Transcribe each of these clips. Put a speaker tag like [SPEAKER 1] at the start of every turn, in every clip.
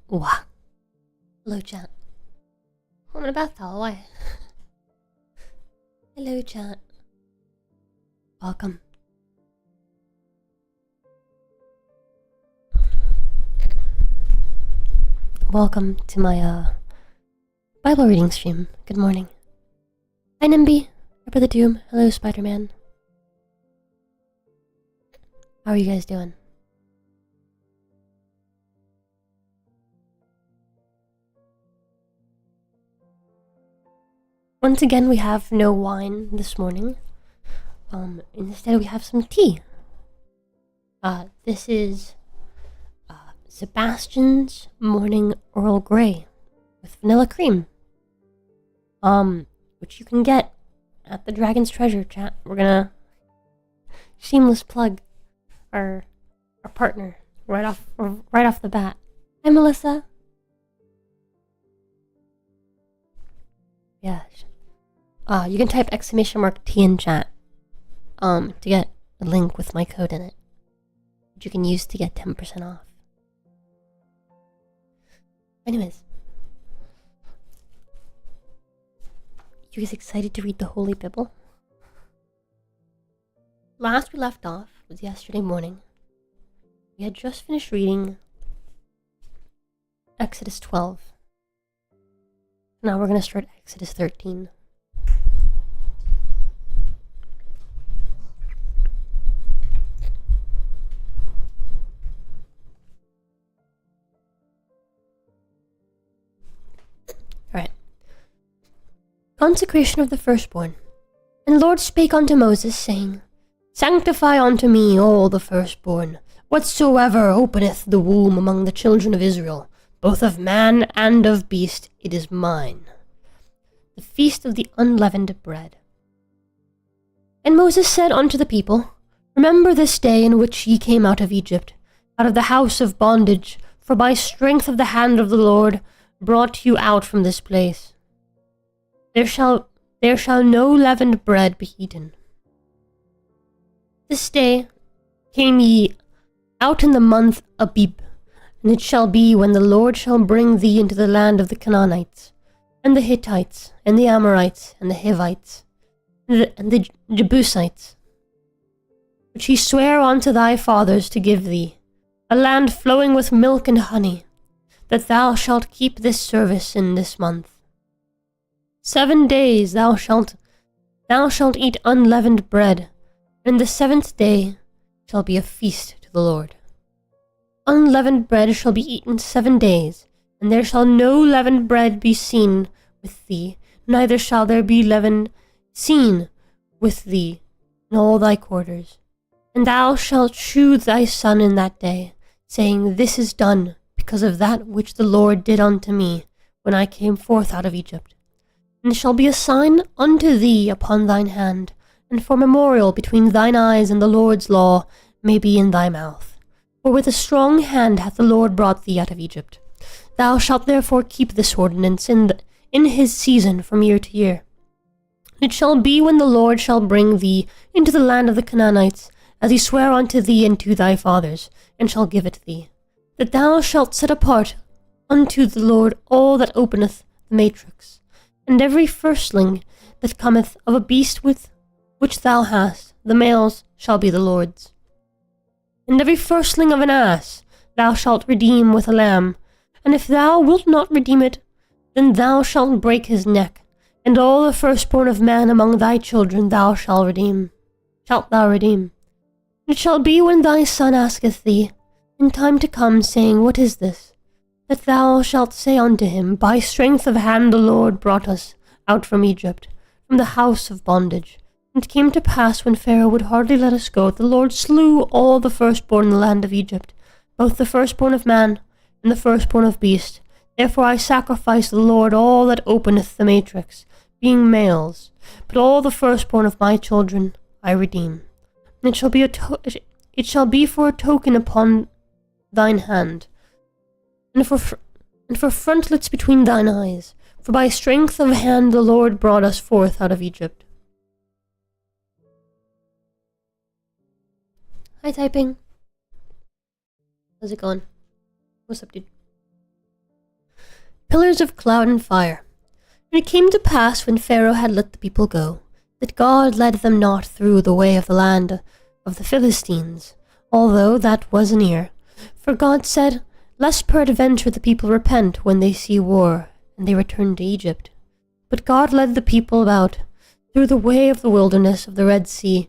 [SPEAKER 1] Wow. Hello, chat. I'm in a bath towel, why? Hello, chat. Welcome. Welcome to my, Bible reading stream. Good morning. Hi, Nimby. Hi, Brother Doom. Hello, Spider-Man. How are you guys doing? Once again, we have no wine this morning. Instead we have some tea. This is Sebastian's Morning Earl Grey with vanilla cream. Which you can get at the Dragon's Treasure, chat. We're gonna shameless plug our partner right off the bat. Hi, Melissa. Yeah. You can type !T in chat to get a link with my code in it, which you can use to get 10% off. Anyways, you guys excited to read the Holy Bible? Last we left off was yesterday morning. We had just finished reading Exodus 12. Now we're going to start Exodus 13. Alright. Consecration of the firstborn. And the Lord spake unto Moses, saying, Sanctify unto me all the firstborn, whatsoever openeth the womb among the children of Israel, both of man and of beast, it is mine. The feast of the unleavened bread. And Moses said unto the people, Remember this day in which ye came out of Egypt, out of the house of bondage, for by strength of the hand of the Lord brought you out from this place. There shall no leavened bread be eaten. This day came ye out in the month Abib, and it shall be when the Lord shall bring thee into the land of the Canaanites, and the Hittites, and the Amorites, and the Hivites, and the Jebusites, which he sware unto thy fathers to give thee, a land flowing with milk and honey, that thou shalt keep this service in this month. 7 days thou shalt eat unleavened bread, and the 7th day shall be a feast to the Lord. Unleavened bread shall be eaten 7 days, and there shall no leavened bread be seen with thee, neither shall there be leaven seen with thee in all thy quarters. And thou shalt shew thy son in that day, saying, This is done because of that which the Lord did unto me when I came forth out of Egypt. And it shall be a sign unto thee upon thine hand, and for memorial between thine eyes, and the Lord's law may be in thy mouth. For with a strong hand hath the Lord brought thee out of Egypt. Thou shalt therefore keep this ordinance in his season from year to year. It shall be when the Lord shall bring thee into the land of the Canaanites, as he sware unto thee and to thy fathers, and shall give it thee, that thou shalt set apart unto the Lord all that openeth the matrix, and every firstling that cometh of a beast with which thou hast, the males shall be the Lord's. And every firstling of an ass thou shalt redeem with a lamb, and if thou wilt not redeem it, then thou shalt break his neck, and all the firstborn of man among thy children shalt thou redeem. It shall be when thy son asketh thee, in time to come, saying, What is this? That thou shalt say unto him, By strength of hand the Lord brought us out from Egypt, from the house of bondage. And it came to pass, when Pharaoh would hardly let us go, the Lord slew all the firstborn in the land of Egypt, both the firstborn of man and the firstborn of beast. Therefore I sacrifice to the Lord all that openeth the matrix, being males, but all the firstborn of my children I redeem. And it shall be for a token upon thine hand, and for frontlets between thine eyes, for by strength of hand the Lord brought us forth out of Egypt. Hi, typing. How's it going? What's up, dude? pillars of cloud and fire. And it came to pass, when Pharaoh had let the people go, that God led them not through the way of the land of the Philistines, although that was near. For God said, Lest peradventure the people repent when they see war, and they return to Egypt. But God led the people about through the way of the wilderness of the Red Sea.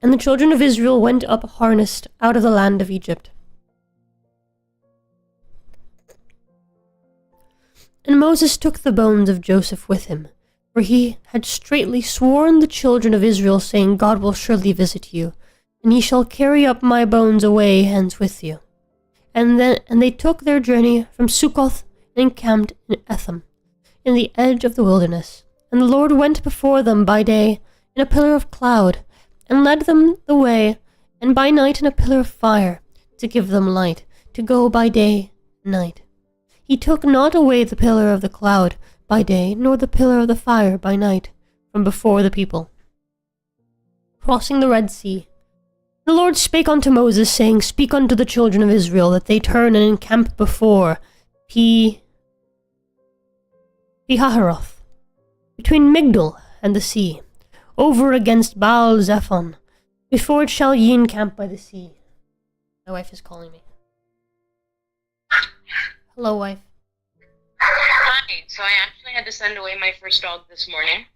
[SPEAKER 1] And the children of Israel went up harnessed out of the land of Egypt. And Moses took the bones of Joseph with him, for he had straitly sworn the children of Israel, saying, God will surely visit you, and ye shall carry up my bones away hence with you. And they took their journey from Succoth and encamped in Etham, in the edge of the wilderness. And the Lord went before them by day in a pillar of cloud, and led them the way, and by night in a pillar of fire, to give them light, to go by day and night. He took not away the pillar of the cloud by day, nor the pillar of the fire by night, from before the people. Crossing the Red Sea. The Lord spake unto Moses, saying, Speak unto the children of Israel, that they turn and encamp before Pihahiroth, between Migdol and the sea, over against Baal-zephon, before it shall ye encamp by the sea. My wife is calling me. Hello, wife.
[SPEAKER 2] Hi. So I actually had to send away my first dog this morning.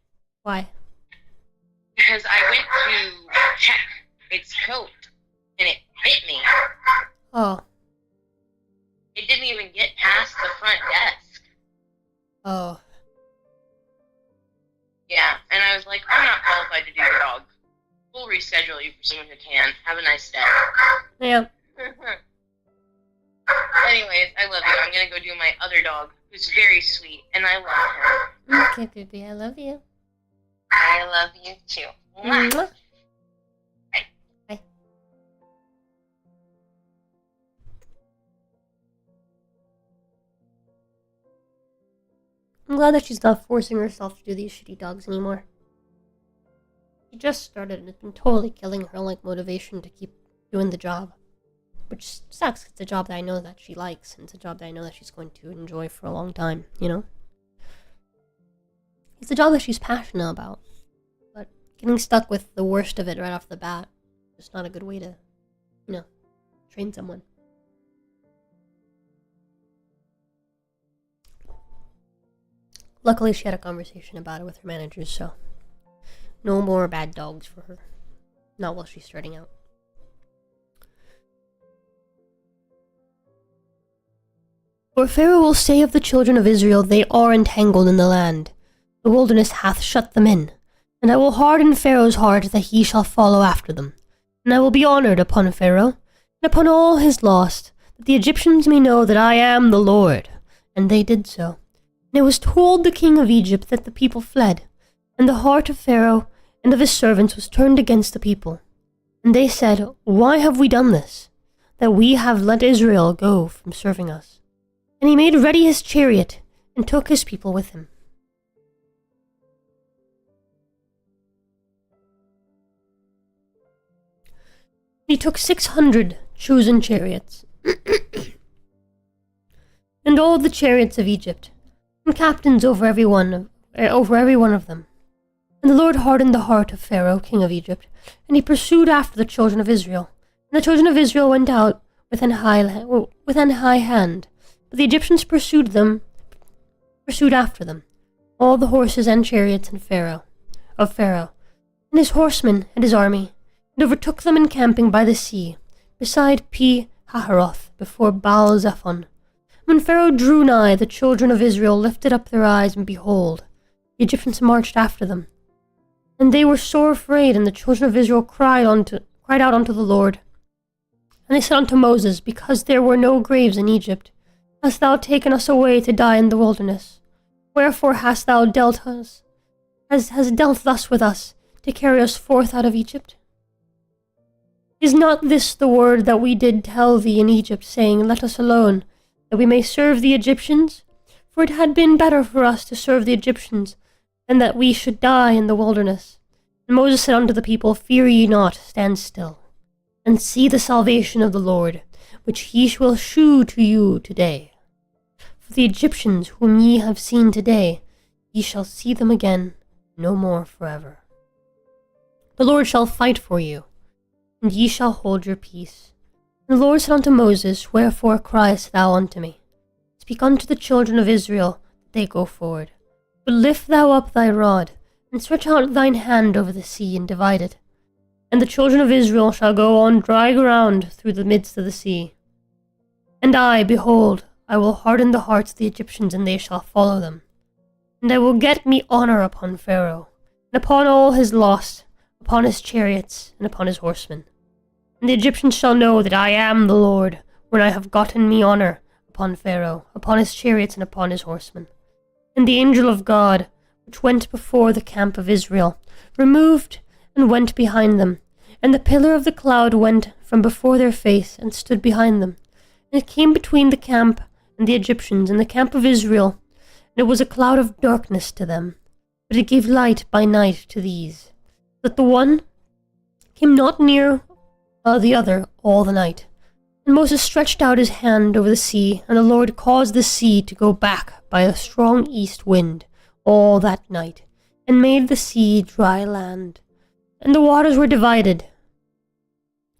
[SPEAKER 1] Why?
[SPEAKER 2] Because I went to check its coat, and it bit me.
[SPEAKER 1] Oh.
[SPEAKER 2] It didn't even get past the front desk.
[SPEAKER 1] Oh.
[SPEAKER 2] Yeah, and I was like, I'm not qualified to do your dog. We'll reschedule you for someone who can. Have a nice day.
[SPEAKER 1] Yeah.
[SPEAKER 2] Anyways, I love you. I'm gonna go do my other dog, who's very sweet, and I love him.
[SPEAKER 1] Okay, baby, I love you.
[SPEAKER 2] I love you too.
[SPEAKER 1] Mwah.
[SPEAKER 2] Bye.
[SPEAKER 1] Bye. I'm glad that she's not forcing herself to do these shitty dogs anymore. She just started and it's been totally killing her motivation to keep doing the job. Which sucks. It's a job that I know that she likes, and it's a job that I know that she's going to enjoy for a long time, you know? It's a job that she's passionate about. But getting stuck with the worst of it right off the bat is not a good way to, train someone. Luckily, she had a conversation about it with her managers, so no more bad dogs for her. Not while she's starting out. For Pharaoh will say of the children of Israel, They are entangled in the land. The wilderness hath shut them in. And I will harden Pharaoh's heart, that he shall follow after them. And I will be honored upon Pharaoh, and upon all his lost, that the Egyptians may know that I am the Lord. And they did so. And it was told the king of Egypt that the people fled, and the heart of Pharaoh and of his servants was turned against the people. And they said, Why have we done this, that we have let Israel go from serving us? And he made ready his chariot, and took his people with him. He took 600 chosen chariots, and all the chariots of Egypt, and captains over every one of them. And the Lord hardened the heart of Pharaoh, king of Egypt, and he pursued after the children of Israel. And the children of Israel went out with an high hand. But the Egyptians pursued after them, all the horses and chariots of Pharaoh, and his horsemen and his army, and overtook them encamping by the sea, beside Pi-hahiroth, before Baal-zephon. When Pharaoh drew nigh, the children of Israel lifted up their eyes, and behold, the Egyptians marched after them. And they were sore afraid, and the children of Israel cried out unto the Lord. And they said unto Moses, Because there were no graves in Egypt, hast thou taken us away to die in the wilderness? Wherefore hast thou dealt thus with us, to carry us forth out of Egypt? Is not this the word that we did tell thee in Egypt, saying, Let us alone, that we may serve the Egyptians? For it had been better for us to serve the Egyptians, than that we should die in the wilderness. And Moses said unto the people, Fear ye not, stand still, and see the salvation of the Lord, which he will shew to you today. For the Egyptians whom ye have seen today, ye shall see them again no more forever. The Lord shall fight for you, and ye shall hold your peace. And the Lord said unto Moses, Wherefore criest thou unto me? Speak unto the children of Israel, that they go forward. But lift thou up thy rod, and stretch out thine hand over the sea, and divide it. And the children of Israel shall go on dry ground through the midst of the sea. And I, behold, I will harden the hearts of the Egyptians, and they shall follow them. And I will get me honor upon Pharaoh, and upon all his lost, upon his chariots, and upon his horsemen. And the Egyptians shall know that I am the Lord, when I have gotten me honor upon Pharaoh, upon his chariots, and upon his horsemen. And the angel of God, which went before the camp of Israel, removed and went behind them. And the pillar of the cloud went from before their face, and stood behind them. And it came between the camp and the Egyptians, and the camp of Israel. And it was a cloud of darkness to them, but it gave light by night to these, that the one came not near the other all the night. And Moses stretched out his hand over the sea, and the Lord caused the sea to go back by a strong east wind all that night, and made the sea dry land. And the waters were divided.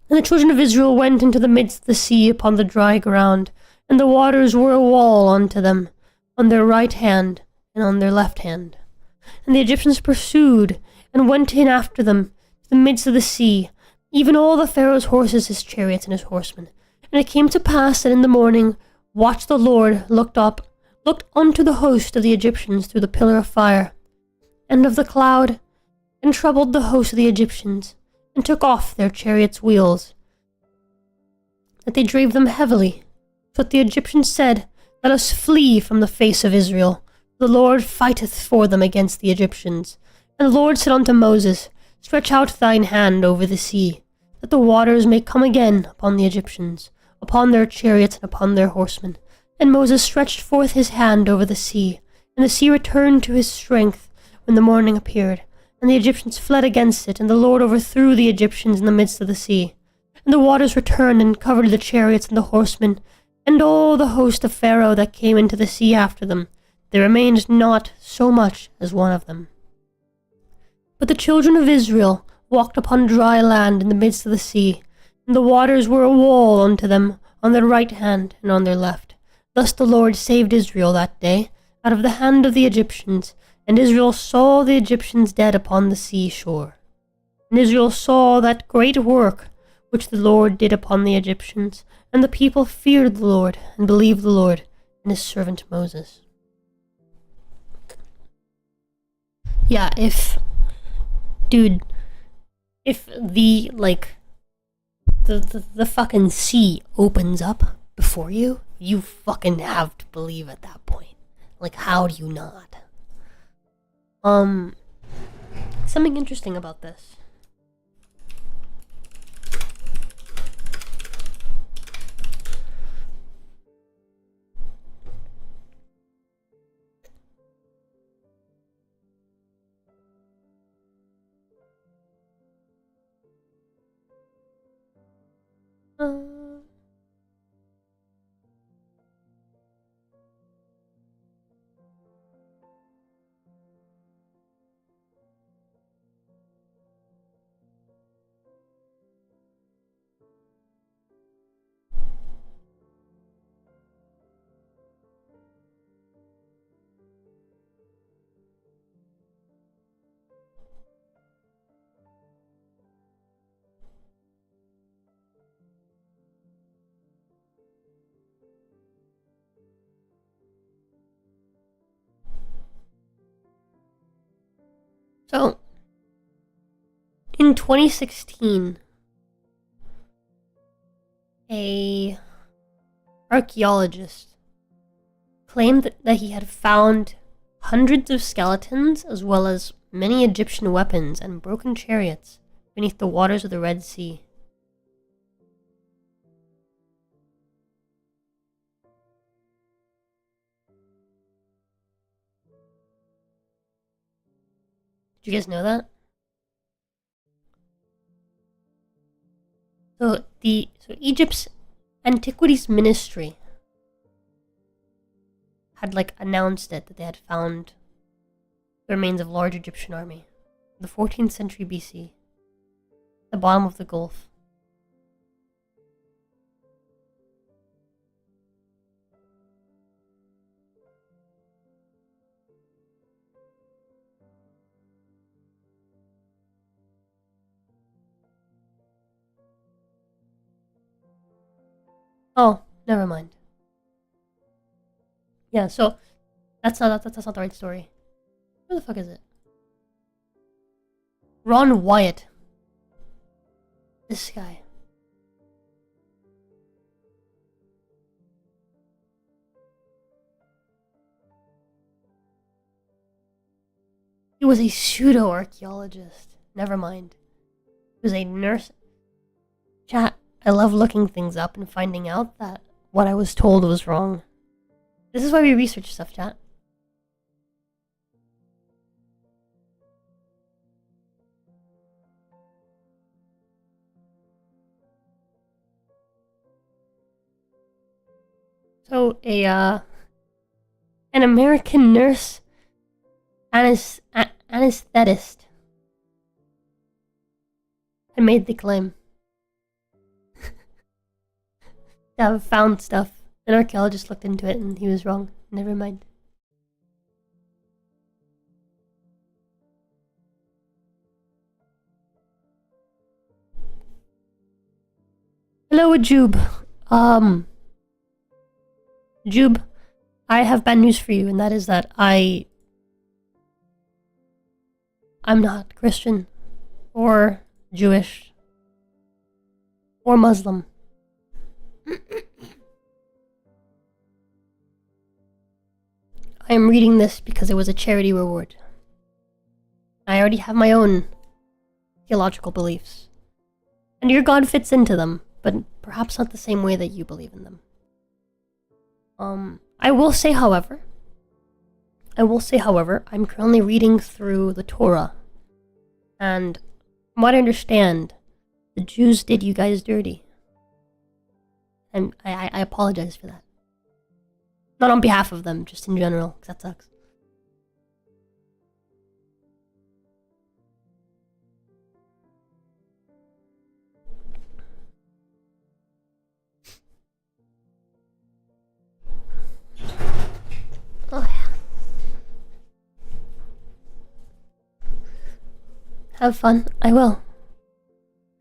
[SPEAKER 1] And the children of Israel went into the midst of the sea upon the dry ground, and the waters were a wall unto them, on their right hand and on their left hand. And the Egyptians pursued, and went in after them to the midst of the sea, even all the Pharaoh's horses, his chariots, and his horsemen. And it came to pass that in the morning watched the Lord looked unto the host of the Egyptians through the pillar of fire, and of the cloud, and troubled the host of the Egyptians, and took off their chariots' wheels, that they drave them heavily. So that the Egyptians said, Let us flee from the face of Israel. The Lord fighteth for them against the Egyptians. And the Lord said unto Moses, Stretch out thine hand over the sea, that the waters may come again upon the Egyptians, upon their chariots, and upon their horsemen. And Moses stretched forth his hand over the sea, and the sea returned to his strength when the morning appeared. And the Egyptians fled against it, and the Lord overthrew the Egyptians in the midst of the sea. And the waters returned and covered the chariots and the horsemen, and all the host of Pharaoh that came into the sea after them. There remained not so much as one of them. But the children of Israel walked upon dry land in the midst of the sea, and the waters were a wall unto them on their right hand and on their left. Thus the Lord saved Israel that day out of the hand of the Egyptians, and Israel saw the Egyptians dead upon the sea shore. And Israel saw that great work which the Lord did upon the Egyptians, and the people feared the Lord, and believed the Lord and his servant Moses. Yeah, if the, the fucking sea opens up before you, you fucking have to believe at that point. Like, how do you not? Something interesting about this. So, in 2016, a archaeologist claimed that he had found hundreds of skeletons as well as many Egyptian weapons and broken chariots beneath the waters of the Red Sea. Did you guys know that? So Egypt's Antiquities Ministry had like announced it, that they had found the remains of a large Egyptian army. The 14th century BC. The bottom of the Gulf. Oh, never mind. Yeah, so that's not the right story. Where the fuck is it? Ron Wyatt. This guy. He was a pseudo-archaeologist. Never mind. He was a nurse. Chat, I love looking things up and finding out that what I was told was wrong. This is why we research stuff, chat. So, an American nurse anesthetist had made the claim. Yeah, found stuff. An archaeologist looked into it and he was wrong. Never mind. Hello, Jube. Jube, I have bad news for you, and that is that I'm not Christian, or Jewish, or Muslim. I am reading this because it was a charity reward. I already have my own theological beliefs. And your God fits into them, but perhaps not the same way that you believe in them. I will say, however, I'm currently reading through the Torah. And from what I understand, the Jews did you guys dirty. And I apologize for that. Not on behalf of them, just in general, because that sucks. Oh yeah. Have fun. I will.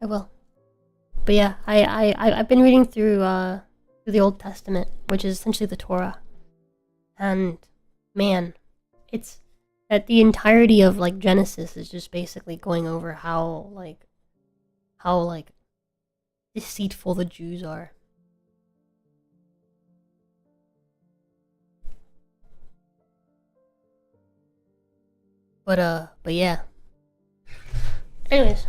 [SPEAKER 1] But yeah, I've been reading through the Old Testament, which is essentially the Torah. And man, it's that the entirety of like Genesis is just basically going over how deceitful the Jews are. But yeah. Anyways.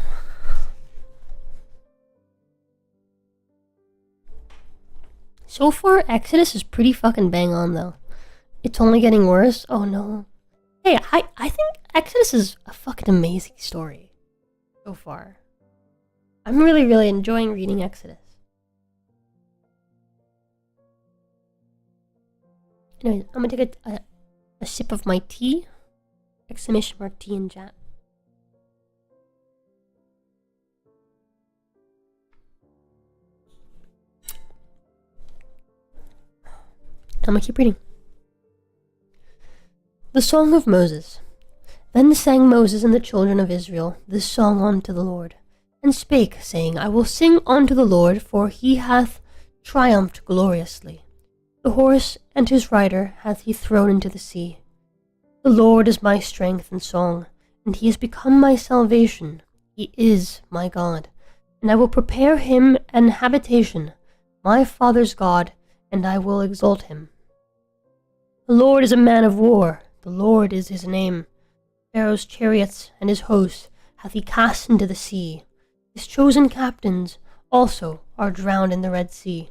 [SPEAKER 1] So far, Exodus is pretty fucking bang on though. It's only getting worse. Oh no. Hey, I think Exodus is a fucking amazing story. So far. I'm really, really enjoying reading Exodus. Anyways, I'm gonna take a sip of my tea. Exclamation mark tea in chat. I'm gonna keep reading. The Song of Moses. Then sang Moses and the children of Israel this song unto the Lord, and spake, saying, I will sing unto the Lord, for he hath triumphed gloriously. The horse and his rider hath he thrown into the sea. The Lord is my strength and song, and he is become my salvation. He is my God, and I will prepare him an habitation, my father's God, and I will exalt him. The Lord is a man of war, the Lord is his name. Pharaoh's chariots and his hosts hath he cast into the sea. His chosen captains also are drowned in the Red Sea.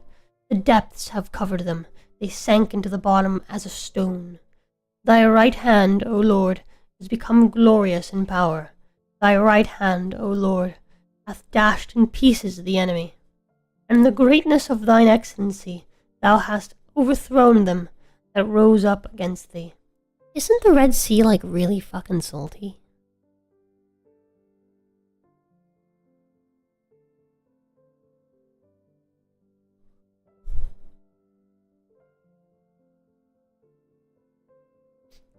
[SPEAKER 1] The depths have covered them, they sank into the bottom as a stone. Thy right hand, O Lord, is become glorious in power. Thy right hand, O Lord, hath dashed in pieces the enemy. And in the greatness of thine excellency thou hast overthrown them. that rose up against thee. Isn't the Red Sea, like, really fucking salty?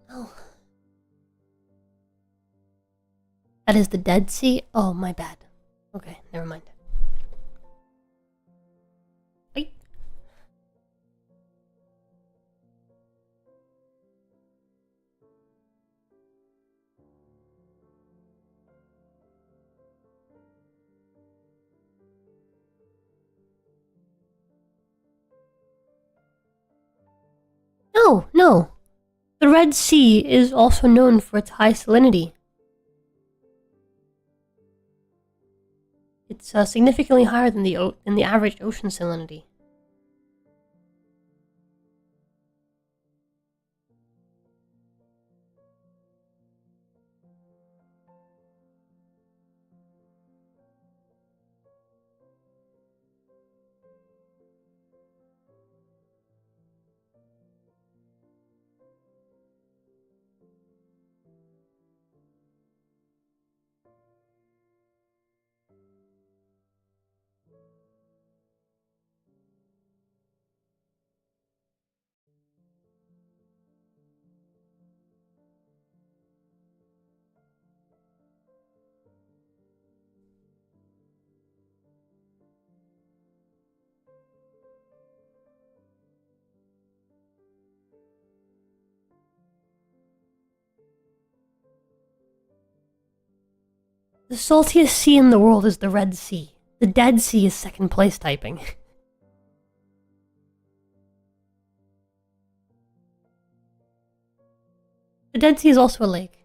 [SPEAKER 1] Oh. That is the Dead Sea? Oh, my bad. Okay, never mind. Wait. No. The Red Sea is also known for its high salinity. It's significantly higher than the average ocean salinity. The saltiest sea in the world is the Red Sea. The Dead Sea is second place typing. The Dead Sea is also a lake.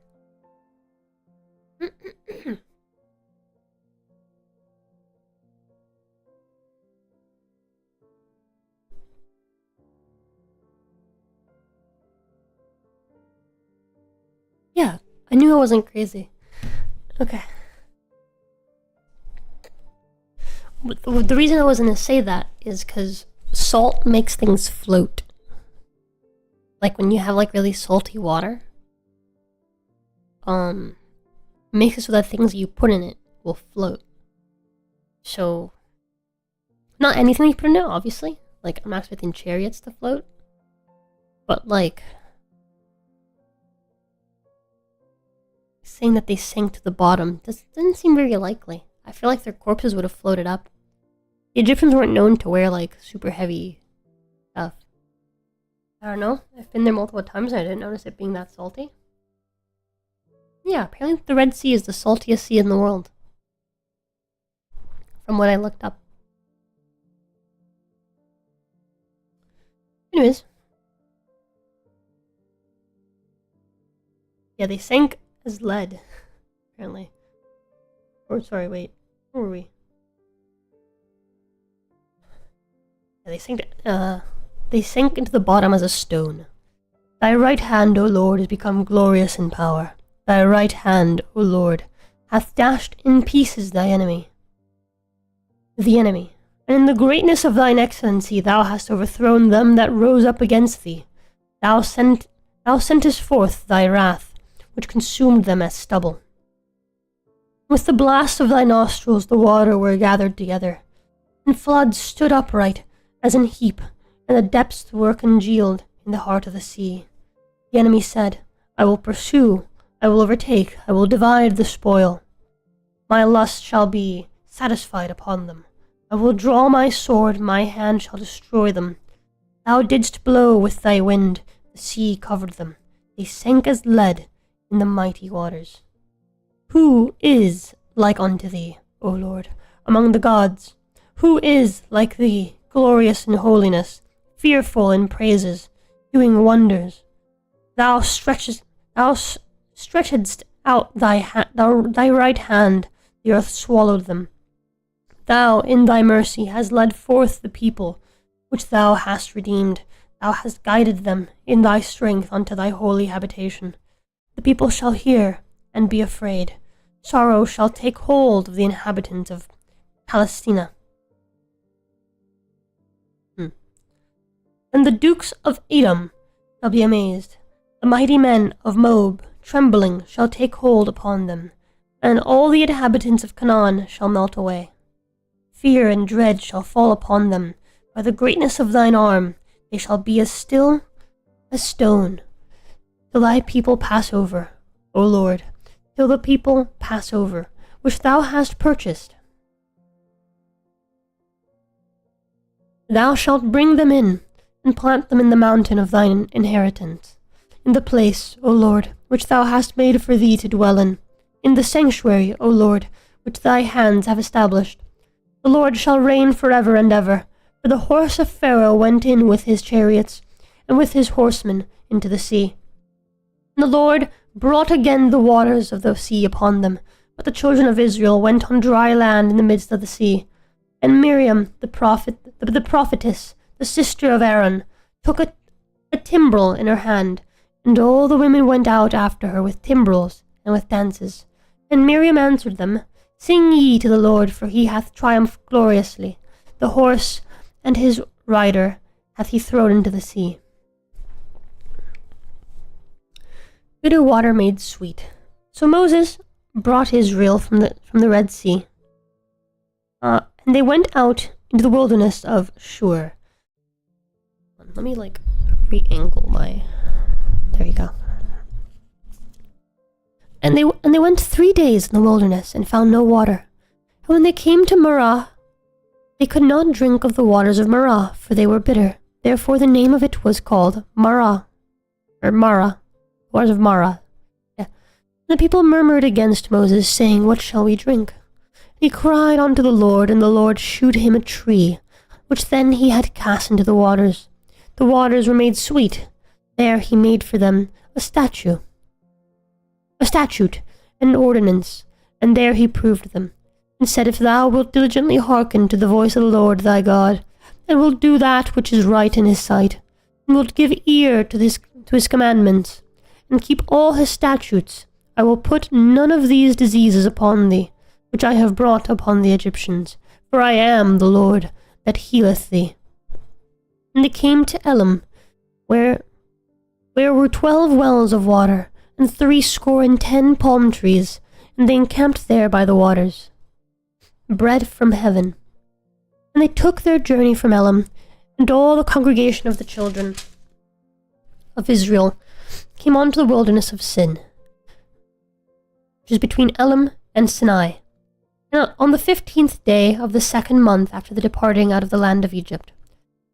[SPEAKER 1] Yeah, I knew I wasn't crazy. Okay. But the reason I was going to say that is because salt makes things float. Like when you have like really salty water, makes it so that things you put in it will float. So, not anything you put in it, obviously. Like, I'm not expecting chariots to float. But like, saying that they sank to the bottom doesn't seem very likely. I feel like their corpses would have floated up. The Egyptians weren't known to wear like super heavy stuff. I don't know. I've been there multiple times and I didn't notice it being that salty. Yeah, apparently the Red Sea is the saltiest sea in the world. From what I looked up. Anyways. Yeah, they sank as lead, apparently. Or, sorry, wait. Where were we? Yeah, they sank into the bottom as a stone. Thy right hand, O Lord, is become glorious in power. Thy right hand, O Lord, hath dashed in pieces the enemy. And in the greatness of thine excellency thou hast overthrown them that rose up against thee. Thou sentest forth thy wrath, which consumed them as stubble. With the blast of thy nostrils the water were gathered together, and floods stood upright as an heap, and the depths were congealed in the heart of the sea. The enemy said, I will pursue, I will overtake, I will divide the spoil. My lust shall be satisfied upon them. I will draw my sword, my hand shall destroy them. Thou didst blow with thy wind, the sea covered them. They sank as lead in the mighty waters. Who is like unto thee, O Lord, among the gods? Who is like thee, glorious in holiness, fearful in praises, doing wonders? Thou stretchedst out thy right hand, the earth swallowed them. Thou, in thy mercy, hast led forth the people, which thou hast redeemed. Thou hast guided them in thy strength unto thy holy habitation. The people shall hear and be afraid. Sorrow shall take hold of the inhabitants of Palestina. And the dukes of Edom shall be amazed. The mighty men of Moab, trembling, shall take hold upon them, and all the inhabitants of Canaan shall melt away. Fear and dread shall fall upon them. By the greatness of thine arm they shall be as still as stone, till thy people pass over, O Lord, till the people pass over, which thou hast purchased. Thou shalt bring them in, and plant them in the mountain of thine inheritance, in the place, O Lord, which thou hast made for thee to dwell in the sanctuary, O Lord, which thy hands have established. The Lord shall reign forever and ever, for the horse of Pharaoh went in with his chariots, and with his horsemen into the sea. And the Lord brought again the waters of the sea upon them, but the children of Israel went on dry land in the midst of the sea. And Miriam, the prophetess, the sister of Aaron, took a timbrel in her hand, and all the women went out after her with timbrels and with dances. And Miriam answered them, Sing ye to the Lord, for he hath triumphed gloriously. The horse and his rider hath he thrown into the sea. Bitter water made sweet. So Moses brought Israel from the Red Sea, and they went out into the wilderness of Shur. Let me re-angle my. There you go. And they went 3 days in the wilderness and found no water. And when they came to Marah, they could not drink of the waters of Marah, for they were bitter. Therefore the name of it was called Marah, or Marah, waters of Marah. Yeah. And the people murmured against Moses, saying, What shall we drink? And he cried unto the Lord, and the Lord shewed him a tree, which then he had cast into the waters. The waters were made sweet. There he made for them a statute, and an ordinance, and there he proved them, and said, If thou wilt diligently hearken to the voice of the Lord thy God, and wilt do that which is right in his sight, and wilt give ear to his commandments, and keep all his statutes, I will put none of these diseases upon thee, which I have brought upon the Egyptians, for I am the Lord that healeth thee. And they came to Elim, where were 12 wells of water, and 70 palm trees, and they encamped there by the waters. Bread from heaven. And they took their journey from Elim, and all the congregation of the children of Israel came on to the wilderness of Sin, which is between Elim and Sinai, and on the 15th day of the 2nd month after the departing out of the land of Egypt.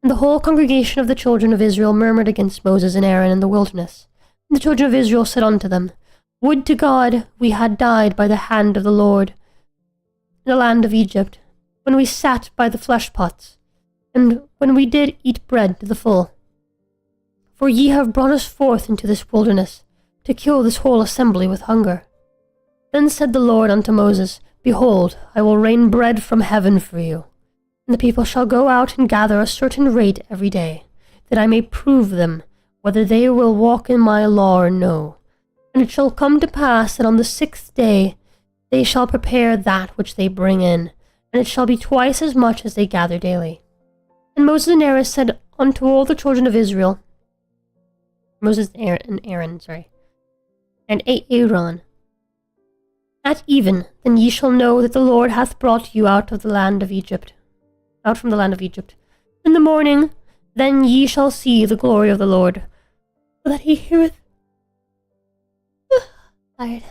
[SPEAKER 1] And the whole congregation of the children of Israel murmured against Moses and Aaron in the wilderness. And the children of Israel said unto them, Would to God we had died by the hand of the Lord in the land of Egypt, when we sat by the flesh pots, and when we did eat bread to the full. For ye have brought us forth into this wilderness, to kill this whole assembly with hunger. Then said the Lord unto Moses, Behold, I will rain bread from heaven for you, and the people shall go out and gather a certain rate every day, that I may prove them whether they will walk in my law or no. And it shall come to pass that on the 6th day they shall prepare that which they bring in, and it shall be twice as much as they gather daily. And Moses and Aaron said unto all the children of Israel, and Aaron, At even, then ye shall know that the Lord hath brought you out from the land of Egypt. In the morning, then ye shall see the glory of the Lord, for that he heareth. Tired.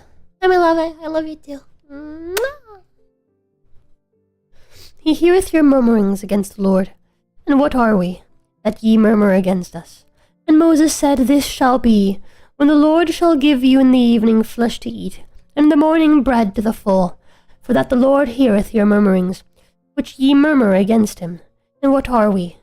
[SPEAKER 1] I'm in love. I love you too. He heareth your murmurings against the Lord. And what are we, that ye murmur against us? And Moses said, This shall be, when the Lord shall give you in the evening flesh to eat, and in the morning bread to the full, for that the Lord heareth your murmurings, which ye murmur against him. And what are we?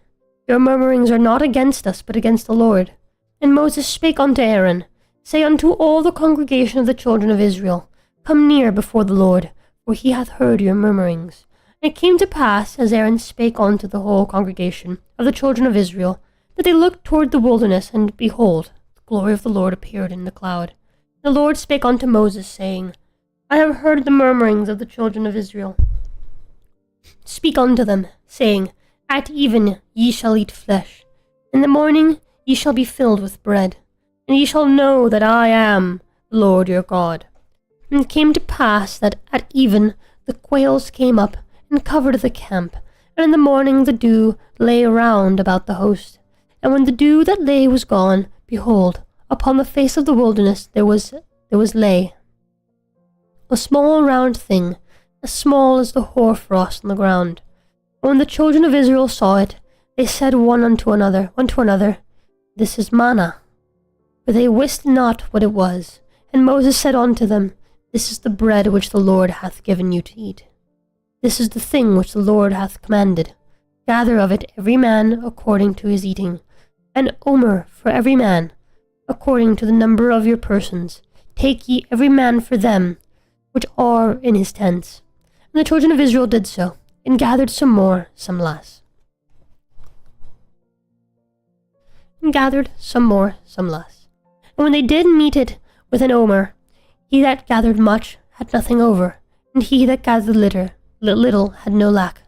[SPEAKER 1] Your murmurings are not against us, but against the Lord. And Moses spake unto Aaron, Say unto all the congregation of the children of Israel, Come near before the Lord, for he hath heard your murmurings. And it came to pass, as Aaron spake unto the whole congregation of the children of Israel, that they looked toward the wilderness, and behold, the glory of the Lord appeared in the cloud. The Lord spake unto Moses, saying, I have heard the murmurings of the children of Israel. Speak unto them, saying, At even ye shall eat flesh. In the morning ye ye shall be filled with bread, and ye shall know that I am the Lord your God. And it came to pass that at even the quails came up and covered the camp, and in the morning the dew lay round about the host. And when the dew that lay was gone, behold, upon the face of the wilderness there was lay a small round thing, as small as the hoarfrost on the ground. And when the children of Israel saw it, they said one to another, This is manna. But they wist not what it was. And Moses said unto them, This is the bread which the Lord hath given you to eat. This is the thing which the Lord hath commanded. Gather of it every man according to his eating, an omer for every man, according to the number of your persons. Take ye every man for them which are in his tents. And the children of Israel did so, and gathered some more, some less. And gathered some more, some less. And when they did meet it with an omer, he that gathered much had nothing over, and he that gathered little had no lack.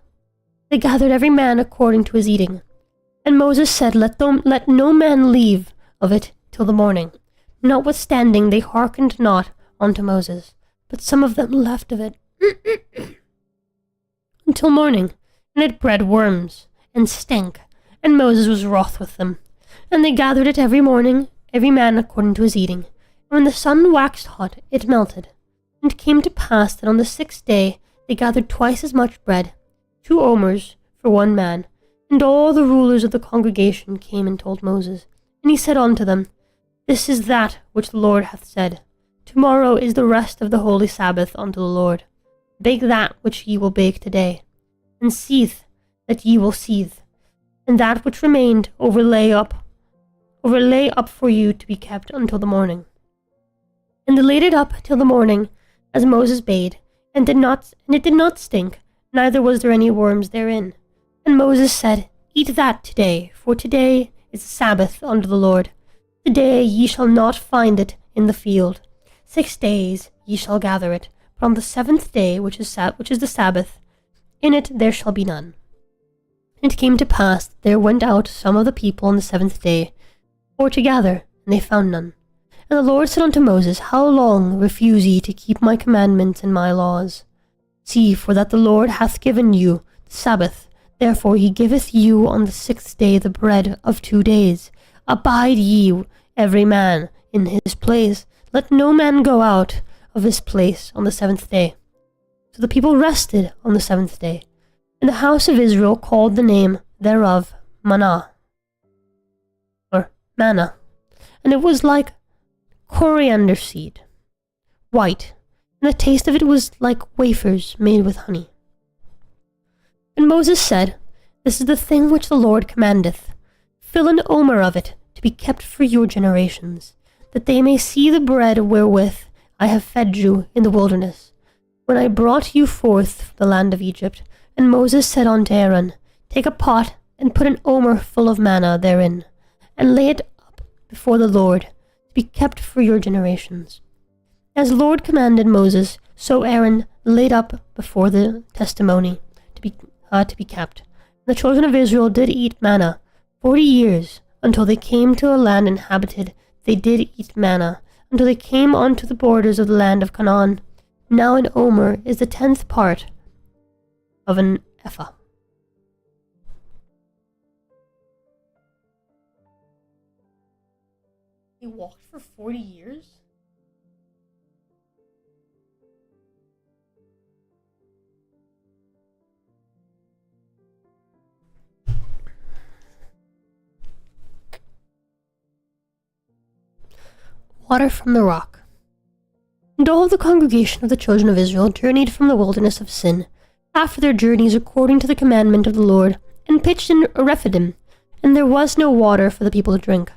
[SPEAKER 1] They gathered every man according to his eating. And Moses said, Let no man leave of it till the morning. Notwithstanding they hearkened not unto Moses, but some of them left of it until morning, and it bred worms, and stank, and Moses was wroth with them. And they gathered it every morning, every man according to his eating. And when the sun waxed hot, it melted. And it came to pass that on the 6th day they gathered twice as much bread, 2 omers for one man. And all the rulers of the congregation came and told Moses. And he said unto them, This is that which the Lord hath said. Tomorrow is the rest of the holy Sabbath unto the Lord. Bake that which ye will bake today, and seethe that ye will seethe, and that which remained overlay up for you to be kept until the morning. And they laid it up till the morning, as Moses bade, and it did not stink, neither was there any worms therein. And Moses said, Eat that today, for today is the Sabbath unto the Lord. Today ye shall not find it in the field. 6 days ye shall gather it, but on the 7th day, which is the Sabbath, in it there shall be none. And it came to pass that there went out some of the people on the 7th day, for to gather, and they found none. And the Lord said unto Moses, How long refuse ye to keep my commandments and my laws? See, for that the Lord hath given you the Sabbath, therefore he giveth you on the 6th day the bread of 2 days. Abide ye every man in his place. Let no man go out of his place on the 7th day. So the people rested on the 7th day. And the house of Israel called the name thereof manna. And it was like coriander seed, white, and the taste of it was like wafers made with honey. And Moses said, This is the thing which the Lord commandeth. Fill an omer of it to be kept for your generations, that they may see the bread wherewith I have fed you in the wilderness, when I brought you forth from the land of Egypt. And Moses said unto Aaron, Take a pot, and put an omer full of manna therein, and lay it up before the Lord, to be kept for your generations. As the Lord commanded Moses, so Aaron laid up before the testimony to be kept. The children of Israel did eat manna 40 years, until they came to a land inhabited. They did eat manna, until they came unto the borders of the land of Canaan. Now an omer is the 10th part of an ephah. He walked for 40 years? Water from the rock. And all the congregation of the children of Israel journeyed from the wilderness of Sin, after their journeys according to the commandment of the Lord, and pitched in Rephidim, and there was no water for the people to drink.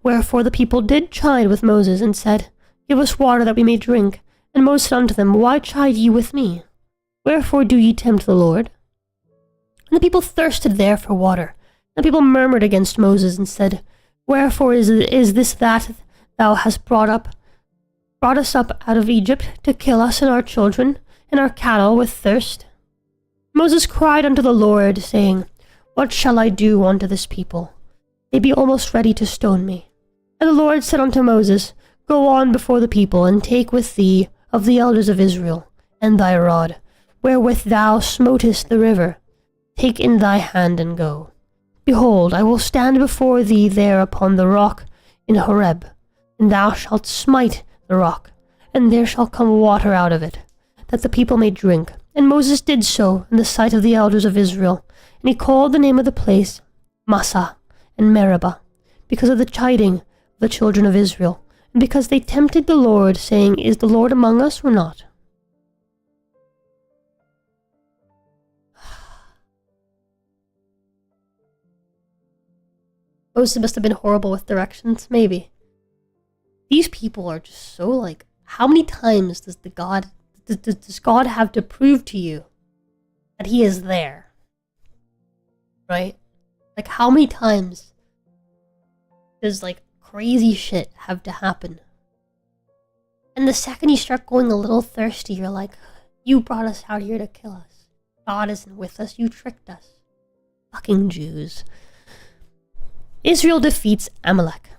[SPEAKER 1] Wherefore the people did chide with Moses, and said, Give us water that we may drink. And Moses said unto them, Why chide ye with me? Wherefore do ye tempt the Lord? And the people thirsted there for water. And the people murmured against Moses, and said, Wherefore is this that thou hast brought us up out of Egypt, to kill us and our children and our cattle with thirst? Moses cried unto the Lord, saying, What shall I do unto this people? they be almost ready to stone me. And the Lord said unto Moses, Go on before the people, and take with thee of the elders of Israel, and thy rod, wherewith thou smotest the river. Take in thy hand and go. Behold, I will stand before thee there upon the rock in Horeb, and thou shalt smite the rock, and there shall come water out of it, that the people may drink. And Moses did so in the sight of the elders of Israel, and he called the name of the place Massah and Meribah, because of the chiding of the children of Israel, and because they tempted the Lord, saying, Is the Lord among us or not? Moses must have been horrible with directions, maybe. These people are just so like, how many times does God have to prove to you that he is there? Right? Like, how many times does like crazy shit have to happen? And the second you start going a little thirsty, you're like, you brought us out here to kill us. God isn't with us, you tricked us. Fucking Jews. Israel defeats Amalek.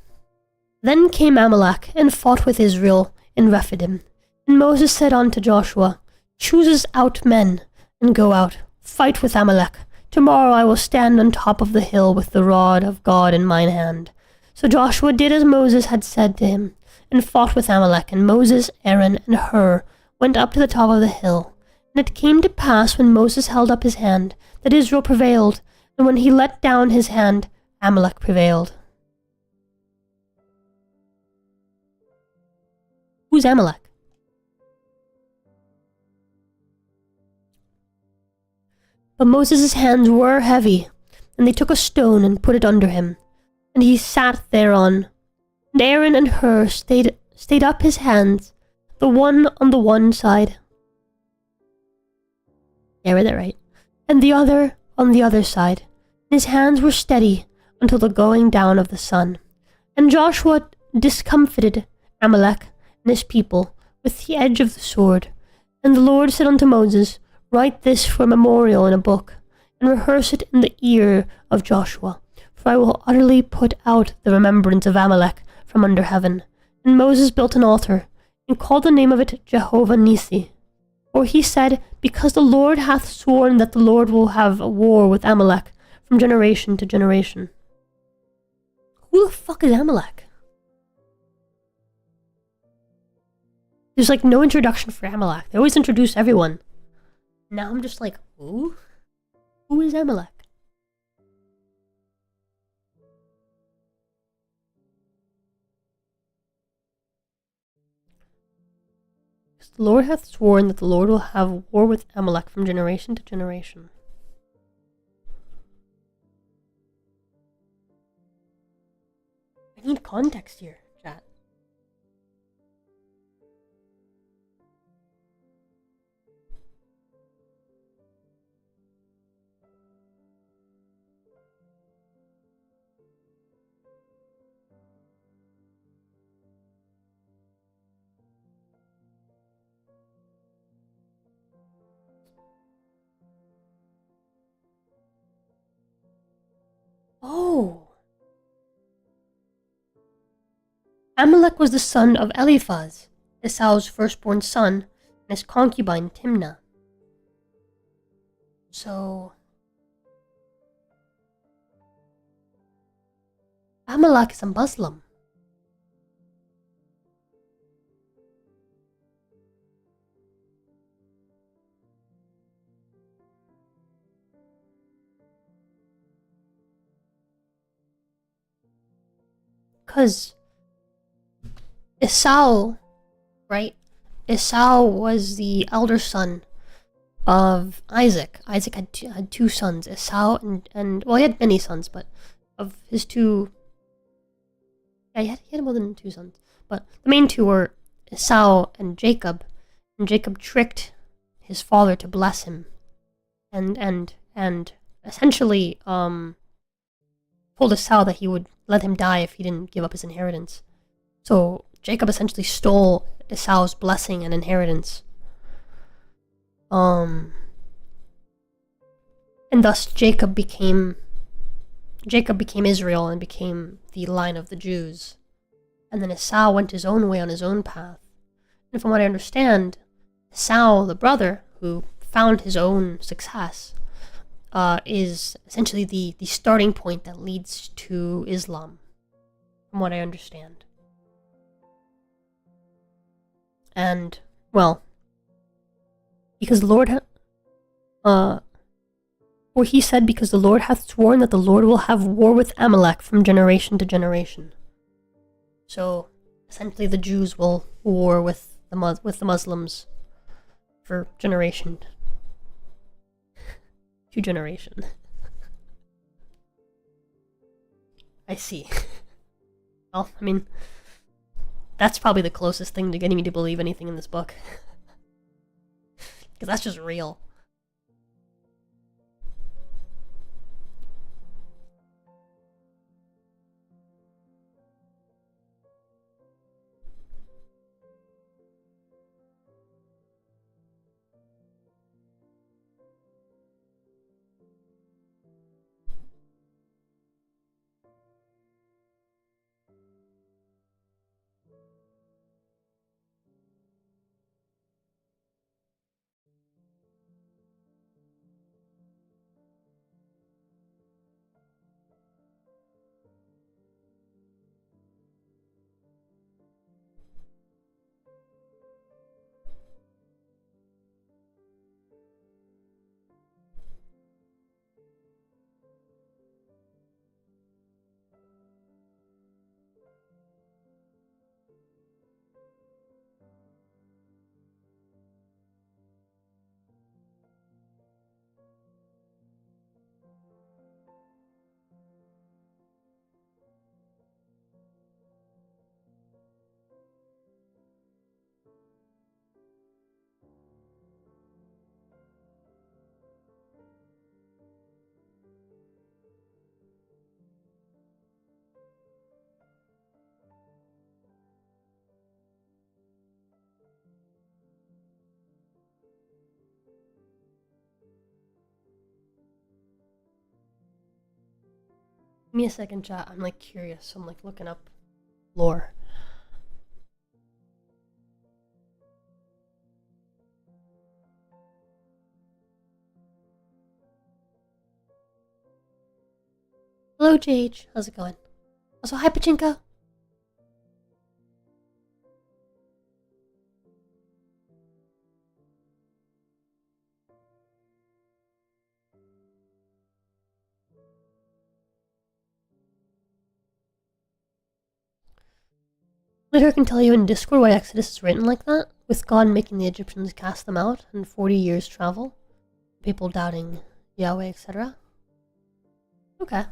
[SPEAKER 1] Then came Amalek and fought with Israel in Rephidim. And Moses said unto Joshua, Choose us out men, and go out, fight with Amalek. Tomorrow I will stand on top of the hill with the rod of God in mine hand. So Joshua did as Moses had said to him, and fought with Amalek. And Moses, Aaron, and Hur went up to the top of the hill. And it came to pass, when Moses held up his hand, that Israel prevailed, and when he let down his hand, Amalek prevailed. Who's Amalek? But Moses' hands were heavy, and they took a stone and put it under him, and he sat thereon. And Aaron and Hur stayed up his hands, the one on the one side. Yeah, I read that right. And the other on the other side. And his hands were steady until the going down of the sun. And Joshua discomfited Amalek and his people with the edge of the sword. And the Lord said unto Moses, Write this for a memorial in a book, and rehearse it in the ear of Joshua, for I will utterly put out the remembrance of Amalek from under heaven. And Moses built an altar, and called the name of it Jehovah Nissi. For he said, Because the Lord hath sworn that the Lord will have a war with Amalek from generation to generation. Who the fuck is Amalek? There's like no introduction for Amalek. They always introduce everyone. Now I'm just like, who? Who is Amalek? Because the Lord hath sworn that the Lord will have war with Amalek from generation to generation. I need context here, chat. Oh. Amalek was the son of Eliphaz, Esau's firstborn son, and his concubine Timnah. So, Amalek is a Muslim. Because Esau, right? Esau was the elder son of Isaac. Isaac had two sons, Esau and well, he had many sons, but of his two, yeah, he had more than two sons. But the main two were Esau and Jacob tricked his father to bless him, and essentially told Esau that he would let him die if he didn't give up his inheritance. So Jacob essentially stole Esau's blessing and inheritance. And thus Jacob became Jacob became Israel and became the line of the Jews. And then Esau went his own way on his own path. And from what I understand, Esau, the brother, who found his own success, is essentially the starting point that leads to Islam, from what I understand. And, well, because the Lord, for he said, because the Lord hath sworn that the Lord will have war with Amalek from generation to generation. So, essentially the Jews will war with the Muslims for generation to generation. I see. Well, I mean, that's probably the closest thing to getting me to believe anything in this book. Because that's just real. Give me a second, chat. I'm like curious. I'm like looking up lore. Hello, JH. How's it going? Also, hi, Pachinko. Later I can tell you in Discord why Exodus is written like that, with God making the Egyptians cast them out and 40 years travel, people doubting Yahweh, etc. Okay.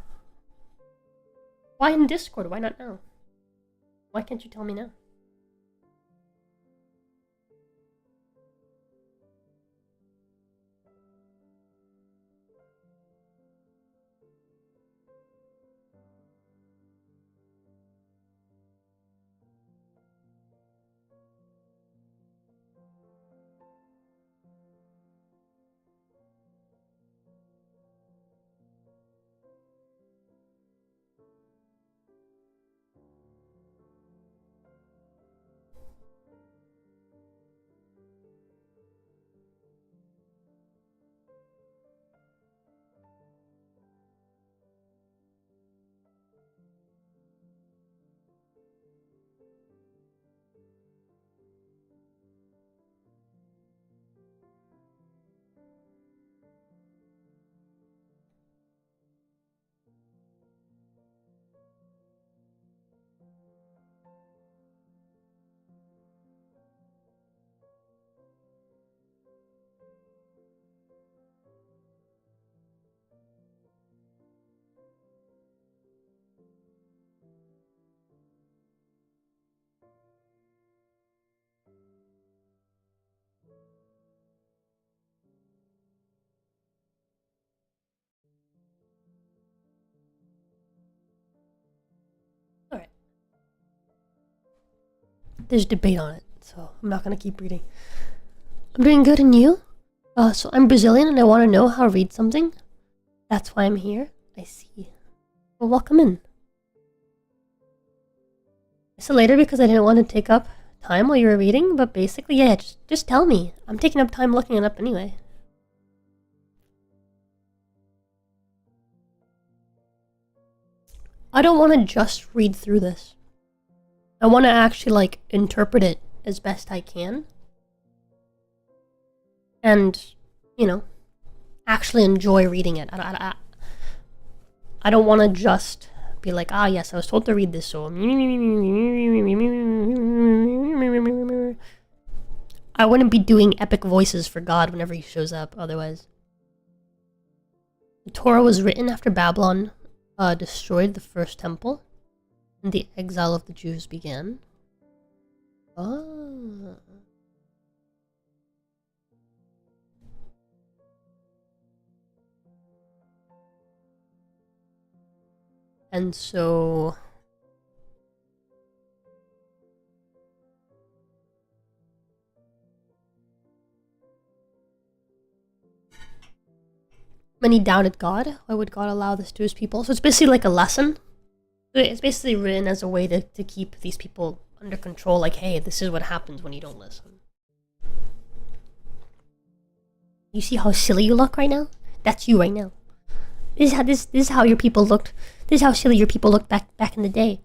[SPEAKER 1] Why in Discord? Why not now? Why can't you tell me now? Alright. There's debate on it, so I'm not gonna keep reading. I'm doing good, and you? So I'm Brazilian and I want to know how to read something. That's why I'm here. I see. Well, welcome in. I said later because I didn't want to take up time while you were reading, but basically, yeah, just tell me. I'm taking up time looking it up anyway. I don't want to just read through this. I want to actually, like, interpret it as best I can. And, you know, actually enjoy reading it. I don't want to just be like, ah, yes, I was told to read this, so... I wouldn't be doing epic voices for God whenever he shows up, otherwise. The Torah was written after Babylon destroyed the first temple, and the exile of the Jews began. Oh. And so... Many doubted God. Why would God allow this to his people? So it's basically like a lesson. It's basically written as a way to keep these people under control. Like, hey, this is what happens when you don't listen. You see how silly you look right now? That's you right now. This is how your people looked. This is how silly your people looked back in the day.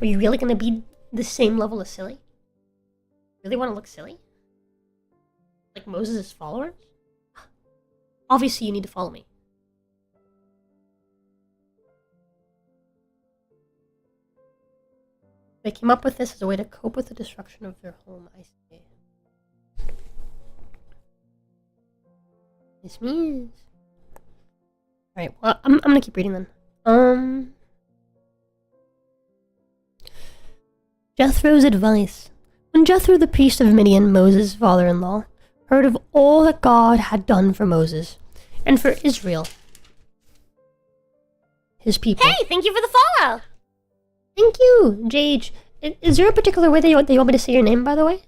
[SPEAKER 1] Are you really gonna be the same level of silly? Really want to look silly? Like Moses' followers? Obviously, you need to follow me. They came up with this as a way to cope with the destruction of their home, I say. This means... Alright, well, I'm gonna keep reading then. Jethro's advice. When Jethro, the priest of Midian, Moses' father-in-law, heard of all that God had done for Moses and for Israel, his people.
[SPEAKER 3] Hey, thank you for the follow!
[SPEAKER 1] Thank you, JH. Is there a particular way they want me to say your name, by the way?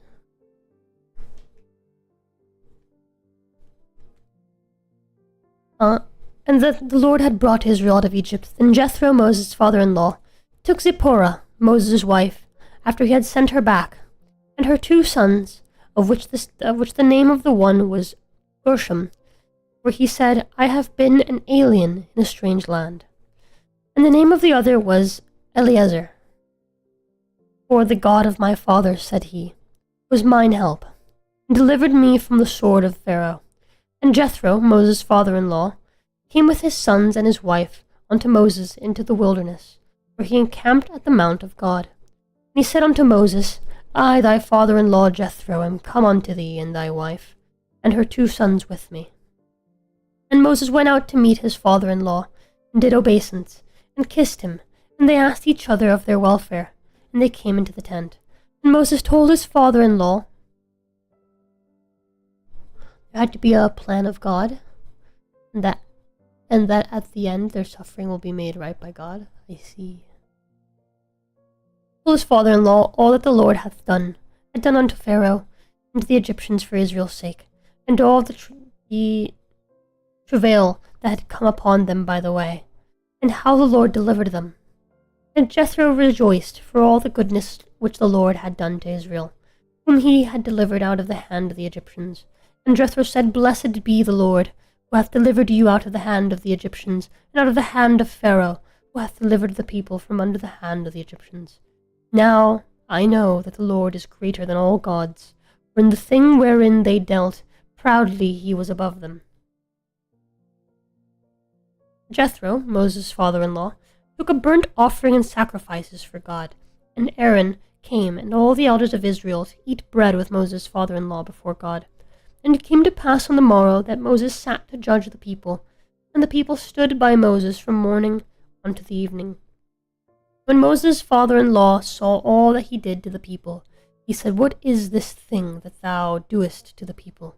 [SPEAKER 1] And that the Lord had brought Israel out of Egypt. Then Jethro, Moses' father-in-law, took Zipporah, Moses' wife, after he had sent her back, and her 2 sons, of which the name of the one was Gershom, for he said, I have been an alien in a strange land. And the name of the other was Eliezer. For the God of my father, said he, was mine help, and delivered me from the sword of Pharaoh. And Jethro, Moses' father-in-law, came with his sons and his wife unto Moses into the wilderness, where he encamped at the mount of God. And he said unto Moses, I, thy father-in-law Jethro, am come unto thee and thy wife, and her 2 sons with me. And Moses went out to meet his father-in-law, and did obeisance, and kissed him, and they asked each other of their welfare, and they came into the tent. And Moses told his father-in-law there had to be a plan of God, and that at the end their suffering will be made right by God. I see. Told his father-in-law all that the Lord had done unto Pharaoh and to the Egyptians for Israel's sake, and all the travail that had come upon them by the way, and how the Lord delivered them. And Jethro rejoiced for all the goodness which the Lord had done to Israel, whom he had delivered out of the hand of the Egyptians. And Jethro said, Blessed be the Lord, who hath delivered you out of the hand of the Egyptians, and out of the hand of Pharaoh, who hath delivered the people from under the hand of the Egyptians. Now I know that the Lord is greater than all gods, for in the thing wherein they dealt, proudly he was above them. Jethro, Moses' father-in-law, took a burnt offering and sacrifices for God, and Aaron came, and all the elders of Israel, to eat bread with Moses' father-in-law before God. And it came to pass on the morrow that Moses sat to judge the people, and the people stood by Moses from morning unto the evening. When Moses' father-in-law saw all that he did to the people, he said, What is this thing that thou doest to the people?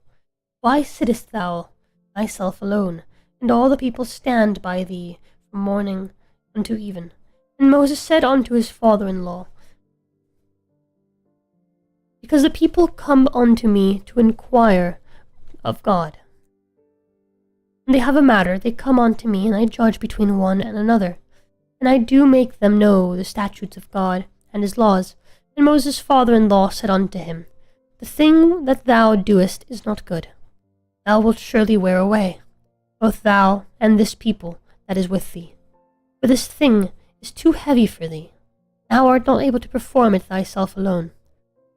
[SPEAKER 1] Why sittest thou thyself alone, and all the people stand by thee from morning unto even? And Moses said unto his father-in-law, Because the people come unto me to inquire of God. When they have a matter, they come unto me, and I judge between one and another. And I do make them know the statutes of God and his laws. And Moses' father-in-law said unto him, The thing that thou doest is not good. Thou wilt surely wear away, both thou and this people that is with thee. For this thing is too heavy for thee. Thou art not able to perform it thyself alone.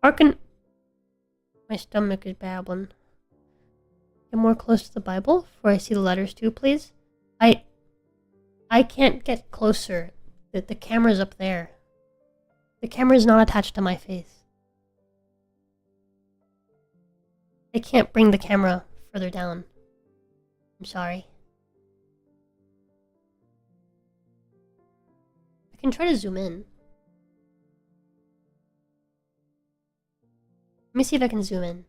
[SPEAKER 1] Hearken. My stomach is babbling. Get more close to the Bible before I see the letters too, please. I can't get closer. The camera's up there. The camera is not attached to my face. I can't bring the camera further down. I'm sorry. I can try to zoom in. Let me see if I can zoom in.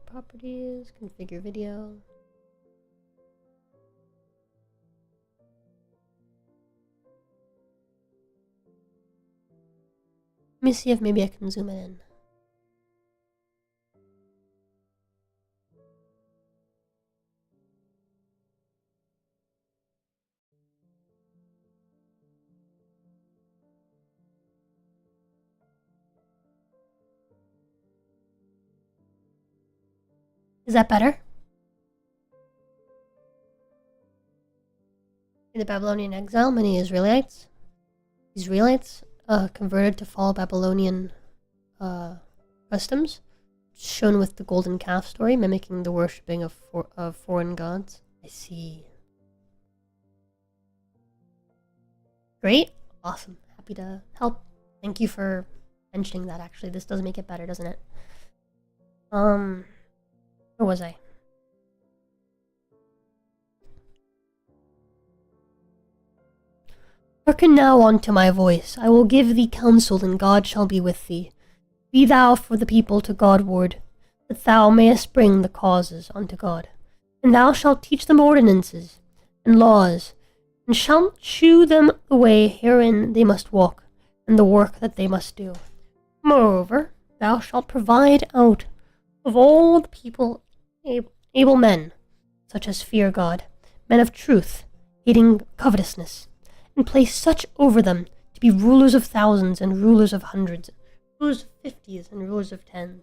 [SPEAKER 1] Properties, configure video. Let me see if maybe I can zoom in. Is that better? In the Babylonian exile, many Israelites converted to follow Babylonian customs, shown with the golden calf story, mimicking the worshipping of foreign gods. I see. Great. Awesome. Happy to help. Thank you for mentioning that, actually. This does make it better, doesn't it? Where was I? Hearken now unto my voice. I will give thee counsel, and God shall be with thee. Be thou for the people to Godward, that thou mayest bring the causes unto God. And thou shalt teach them ordinances and laws, and shalt shew them the way herein they must walk, and the work that they must do. Moreover, thou shalt provide out of all the people able men, such as fear God, men of truth, hating covetousness, and place such over them to be rulers of thousands and rulers of hundreds, rulers of 50s and rulers of 10s.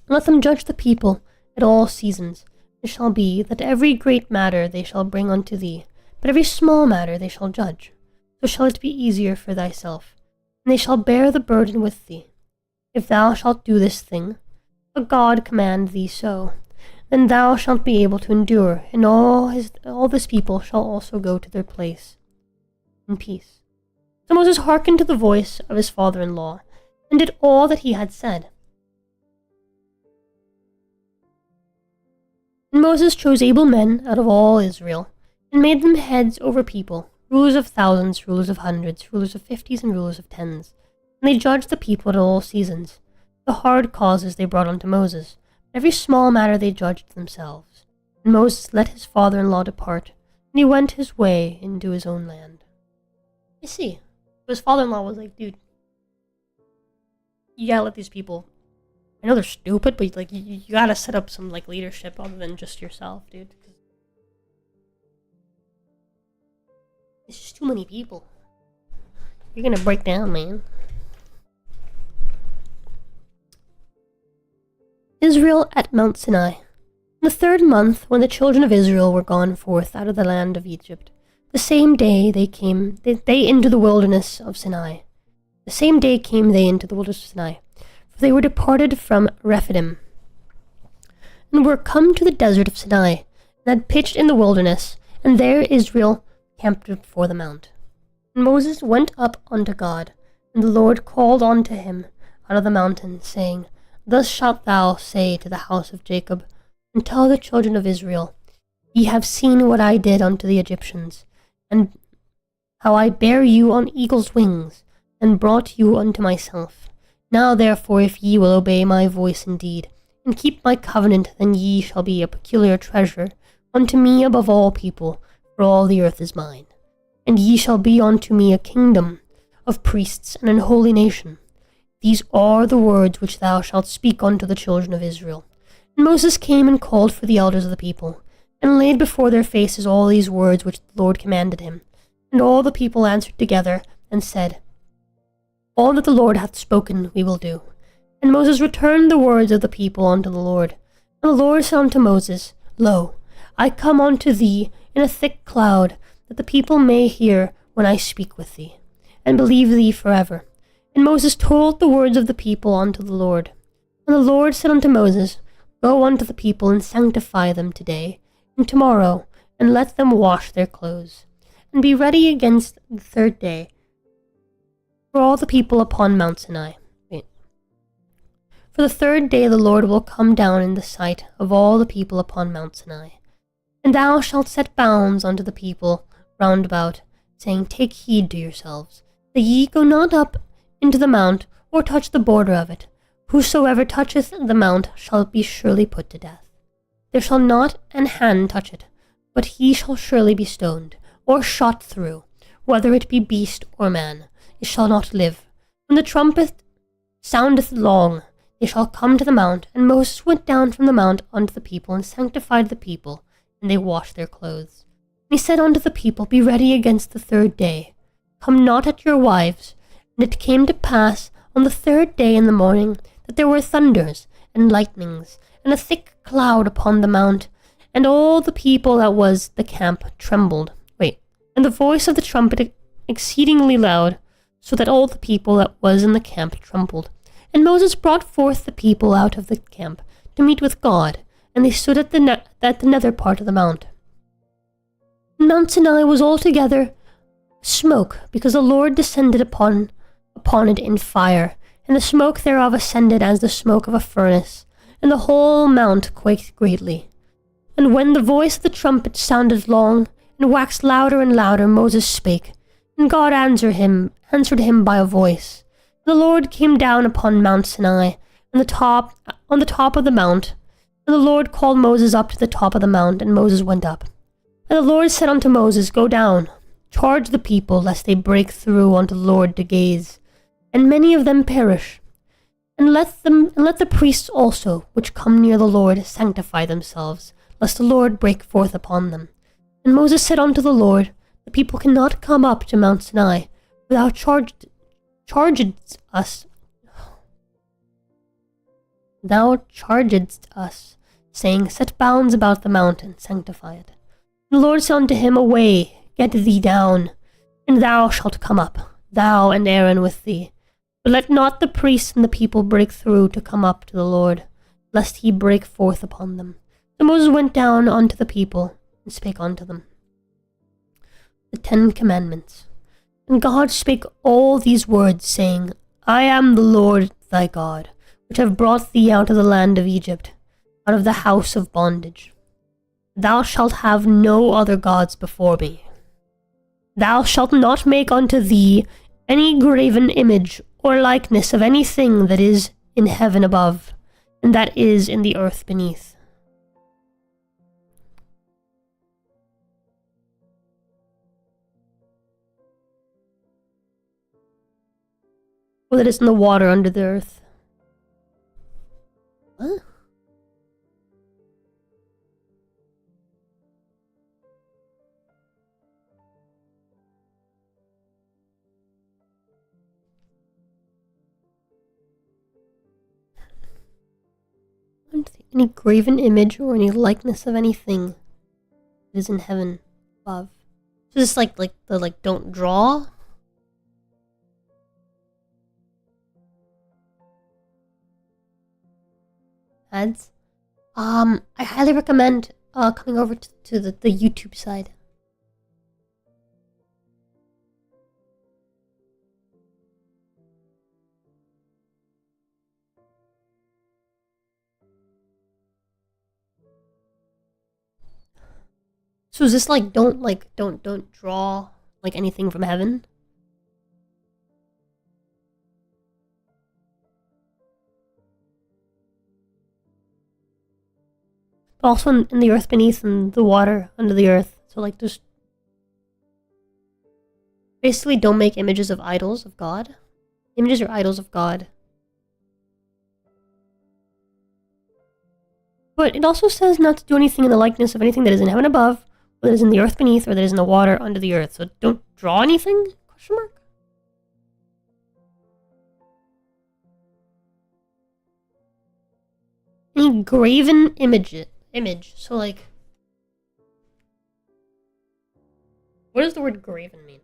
[SPEAKER 1] Let them judge the people at all seasons. It shall be that every great matter they shall bring unto thee, but every small matter they shall judge. So shall it be easier for thyself, and they shall bear the burden with thee. If thou shalt do this thing, a God command thee so, then thou shalt be able to endure, and all this people shall also go to their place in peace. So Moses hearkened to the voice of his father-in-law, and did all that he had said. And Moses chose able men out of all Israel, and made them heads over people, rulers of thousands, rulers of hundreds, rulers of 50s, and rulers of 10s. And they judged the people at all seasons. The hard causes they brought unto Moses, but every small matter they judged themselves. And Moses let his father-in-law depart, and he went his way into his own land. I see. His father-in-law was like, dude, you gotta let these people, I know they're stupid, but like you gotta set up some like leadership other than just yourself, dude. It's just too many people. You're gonna break down, man. Israel at Mount Sinai. In the 3rd month, when the children of Israel were gone forth out of the land of Egypt, the same day they came they into the wilderness of Sinai. The same day came they into the wilderness of Sinai, for they were departed from Rephidim, and were come to the desert of Sinai, and had pitched in the wilderness, and there Israel camped before the mount. And Moses went up unto God, and the Lord called unto him out of the mountain, saying, Thus shalt thou say to the house of Jacob, and tell the children of Israel, Ye have seen what I did unto the Egyptians, and how I bare you on eagle's wings, and brought you unto myself. Now therefore, if ye will obey my voice indeed, and keep my covenant, then ye shall be a peculiar treasure unto me above all people, for all the earth is mine. And ye shall be unto me a kingdom of priests and an holy nation. These are the words which thou shalt speak unto the children of Israel. And Moses came and called for the elders of the people, and laid before their faces all these words which the Lord commanded him. And all the people answered together, and said, All that the Lord hath spoken we will do. And Moses returned the words of the people unto the Lord. And the Lord said unto Moses, Lo, I come unto thee in a thick cloud, that the people may hear when I speak with thee, and believe thee forever. And Moses told the words of the people unto the Lord. And the Lord said unto Moses, Go unto the people, and sanctify them today, and tomorrow, and let them wash their clothes, and be ready against the third day, for all the people upon Mount Sinai. For the third day the Lord will come down in the sight of all the people upon Mount Sinai. And thou shalt set bounds unto the people round about, saying, Take heed to yourselves, that ye go not up into the mount, or touch the border of it. Whosoever toucheth the mount shall be surely put to death. There shall not an hand touch it, but he shall surely be stoned, or shot through, whether it be beast or man. It shall not live. When the trumpet soundeth long, they shall come to the mount. And Moses went down from the mount unto the people, and sanctified the people, and they washed their clothes. And he said unto the people, Be ready against the third day. Come not at your wives. And it came to pass on the third day in the morning, that there were thunders and lightnings, and a thick cloud upon the mount, and all the people that was the camp trembled. And the voice of the trumpet exceedingly loud, so that all the people that was in the camp trembled. And Moses brought forth the people out of the camp to meet with God, and they stood at the nether part of the mount. And Mount Sinai was altogether smoke, because the Lord descended upon it in fire, and the smoke thereof ascended as the smoke of a furnace, and the whole mount quaked greatly. And when the voice of the trumpet sounded long, and waxed louder and louder, Moses spake, and God answered him by a voice. And the Lord came down upon Mount Sinai, on the top of the mount. And the Lord called Moses up to the top of the mount, and Moses went up. And the Lord said unto Moses, Go down, charge the people, lest they break through unto the Lord to gaze, and many of them perish. And let the priests also, which come near the Lord, sanctify themselves, lest the Lord break forth upon them. And Moses said unto the Lord, The people cannot come up to Mount Sinai, for thou chargedst us. Thou chargedst us, saying, Set bounds about the mount, and sanctify it. And the Lord said unto him, Away, get thee down, and thou shalt come up, thou and Aaron with thee. But let not the priests and the people break through to come up to the Lord, lest he break forth upon them. So Moses went down unto the people, and spake unto them. The 10 Commandments. And God spake all these words, saying, I am the Lord thy God, which have brought thee out of the land of Egypt, out of the house of bondage. Thou shalt have no other gods before me. Thou shalt not make unto thee any graven image or likeness of anything that is in heaven above, and that is in the earth beneath, or that is in the water under the earth. What? Any graven image or any likeness of anything that is in heaven above. So this like the don't draw. Ads. I highly recommend coming over to the YouTube side. So is this don't draw like anything from heaven? But also in the earth beneath and the water under the earth. So just basically don't make images of idols of God. Images are idols of God. But it also says not to do anything in the likeness of anything that is in heaven above, or that is in the earth beneath, or that is in the water under the earth. So don't draw anything? Question mark? Any graven image. So like, what does the word graven mean?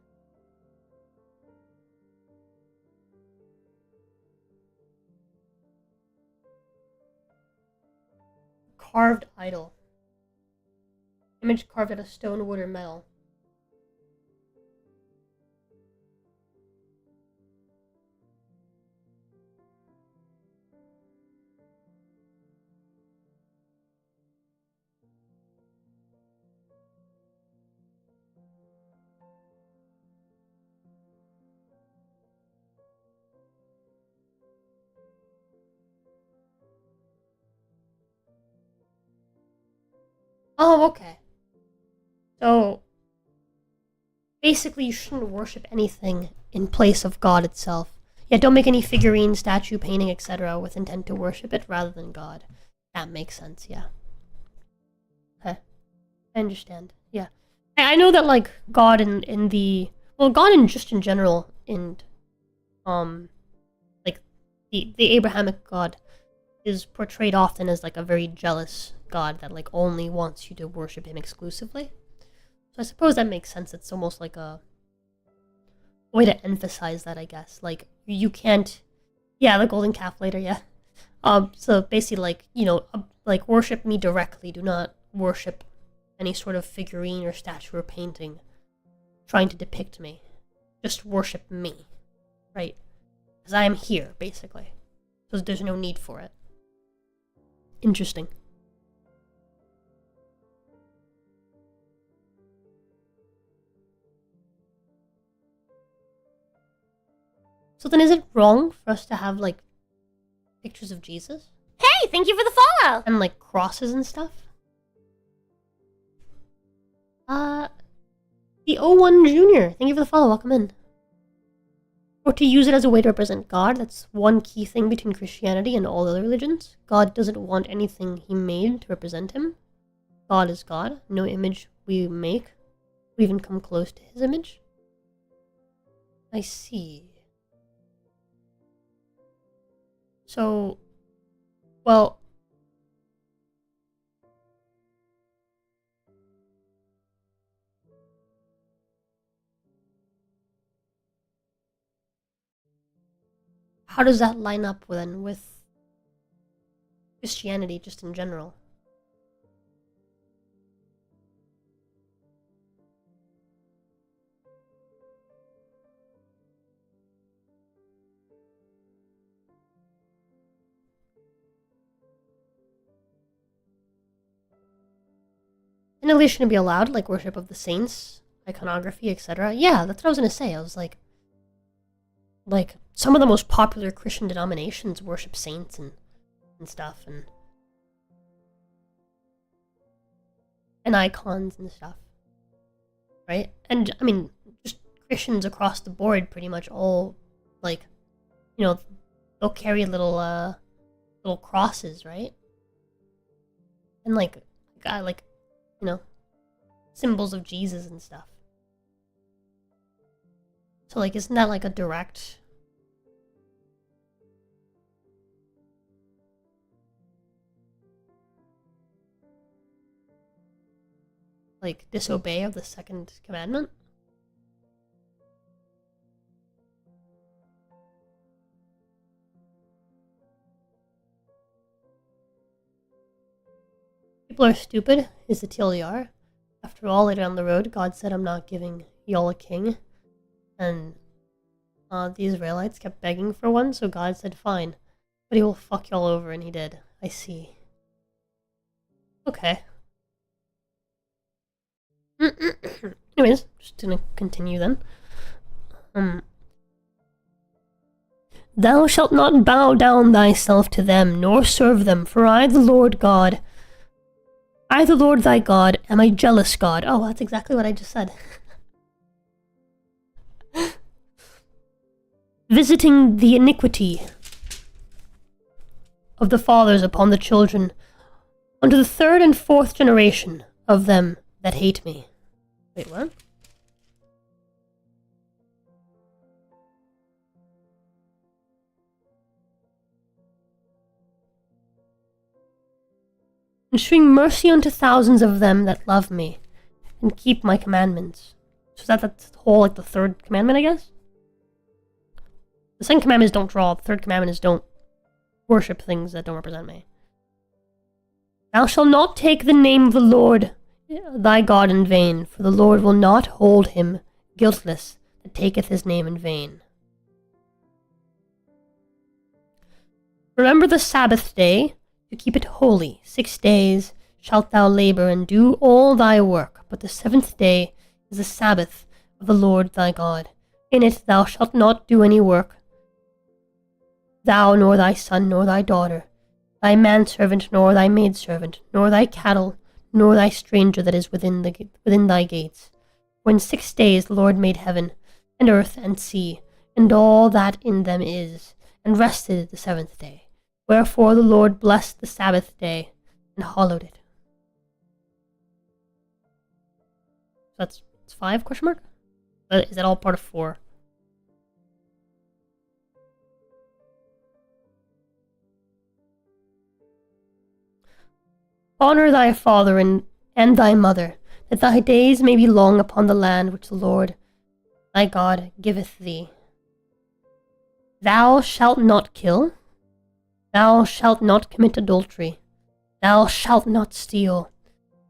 [SPEAKER 1] Carved idol. Image carved out of stone, wood, or metal. Oh, okay. So, basically you shouldn't worship anything in place of God itself. Yeah, don't make any figurine, statue, painting, etc. with intent to worship it rather than God. That makes sense, yeah. Okay. I understand, yeah. I know that, like, God in the... Well, God in just in general, in, like, the Abrahamic God is portrayed often as, like, a very jealous God that, like, only wants you to worship him exclusively. So I suppose that makes sense. It's almost like a way to emphasize that, I guess. Like, you can't... Yeah, the golden calf later, yeah. So basically, like, you know, like, worship me directly. Do not worship any sort of figurine or statue or painting trying to depict me. Just worship me, right? Because I am here, basically. So there's no need for it. Interesting. So then is it wrong for us to have, like, pictures of Jesus?
[SPEAKER 3] Hey, thank you for the follow!
[SPEAKER 1] And, like, crosses and stuff? The O1 Junior. Thank you for the follow. Welcome in. Or to use it as a way to represent God. That's one key thing between Christianity and all other religions. God doesn't want anything he made to represent him. God is God. No image we make will even come close to his image. I see. So, well... How does that line up then with Christianity just in general? And at least shouldn't be allowed, like worship of the saints, iconography, etc. Yeah, that's what I was gonna say. I was like, some of the most popular Christian denominations worship saints and stuff, and icons and stuff, right? And I mean, just Christians across the board, pretty much all, like, you know, they'll carry little crosses, right? And like, you know, symbols of Jesus and stuff. So, like, isn't that like a direct... like, disobey of the second commandment? People are stupid is the TLDR. After all, later down the road, God said, I'm not giving y'all a king. And the Israelites kept begging for one, so God said, fine. But he will fuck y'all over, and he did. I see. Okay. Anyways, just gonna continue then. Thou shalt not bow down thyself to them, nor serve them, for I, the Lord God, I, the Lord thy God, am a jealous God. Oh, that's exactly what I just said. Visiting the iniquity of the fathers upon the children, unto the third and fourth generation of them that hate me. Wait, what? And shewing mercy unto thousands of them that love me, and keep my commandments. So that's the whole, like, the third commandment, I guess? The second commandment is don't draw. The third commandment is don't worship things that don't represent me. Thou shalt not take the name of the Lord thy God in vain, for the Lord will not hold him guiltless that taketh his name in vain. Remember the Sabbath day, to keep it holy. 6 days shalt thou labor and do all thy work, but the seventh day is the Sabbath of the Lord thy God. In it thou shalt not do any work, thou nor thy son nor thy daughter, thy manservant nor thy maidservant, nor thy cattle, nor thy stranger that is within thy gates. For in 6 days the Lord made heaven, and earth, and sea, and all that in them is, and rested the seventh day. Wherefore the Lord blessed the Sabbath day, and hallowed it. So that's 5, question mark? Is that all part of 4? Honor thy father and thy mother, that thy days may be long upon the land which the Lord thy God giveth thee. Thou shalt not kill. Thou shalt not commit adultery. Thou shalt not steal.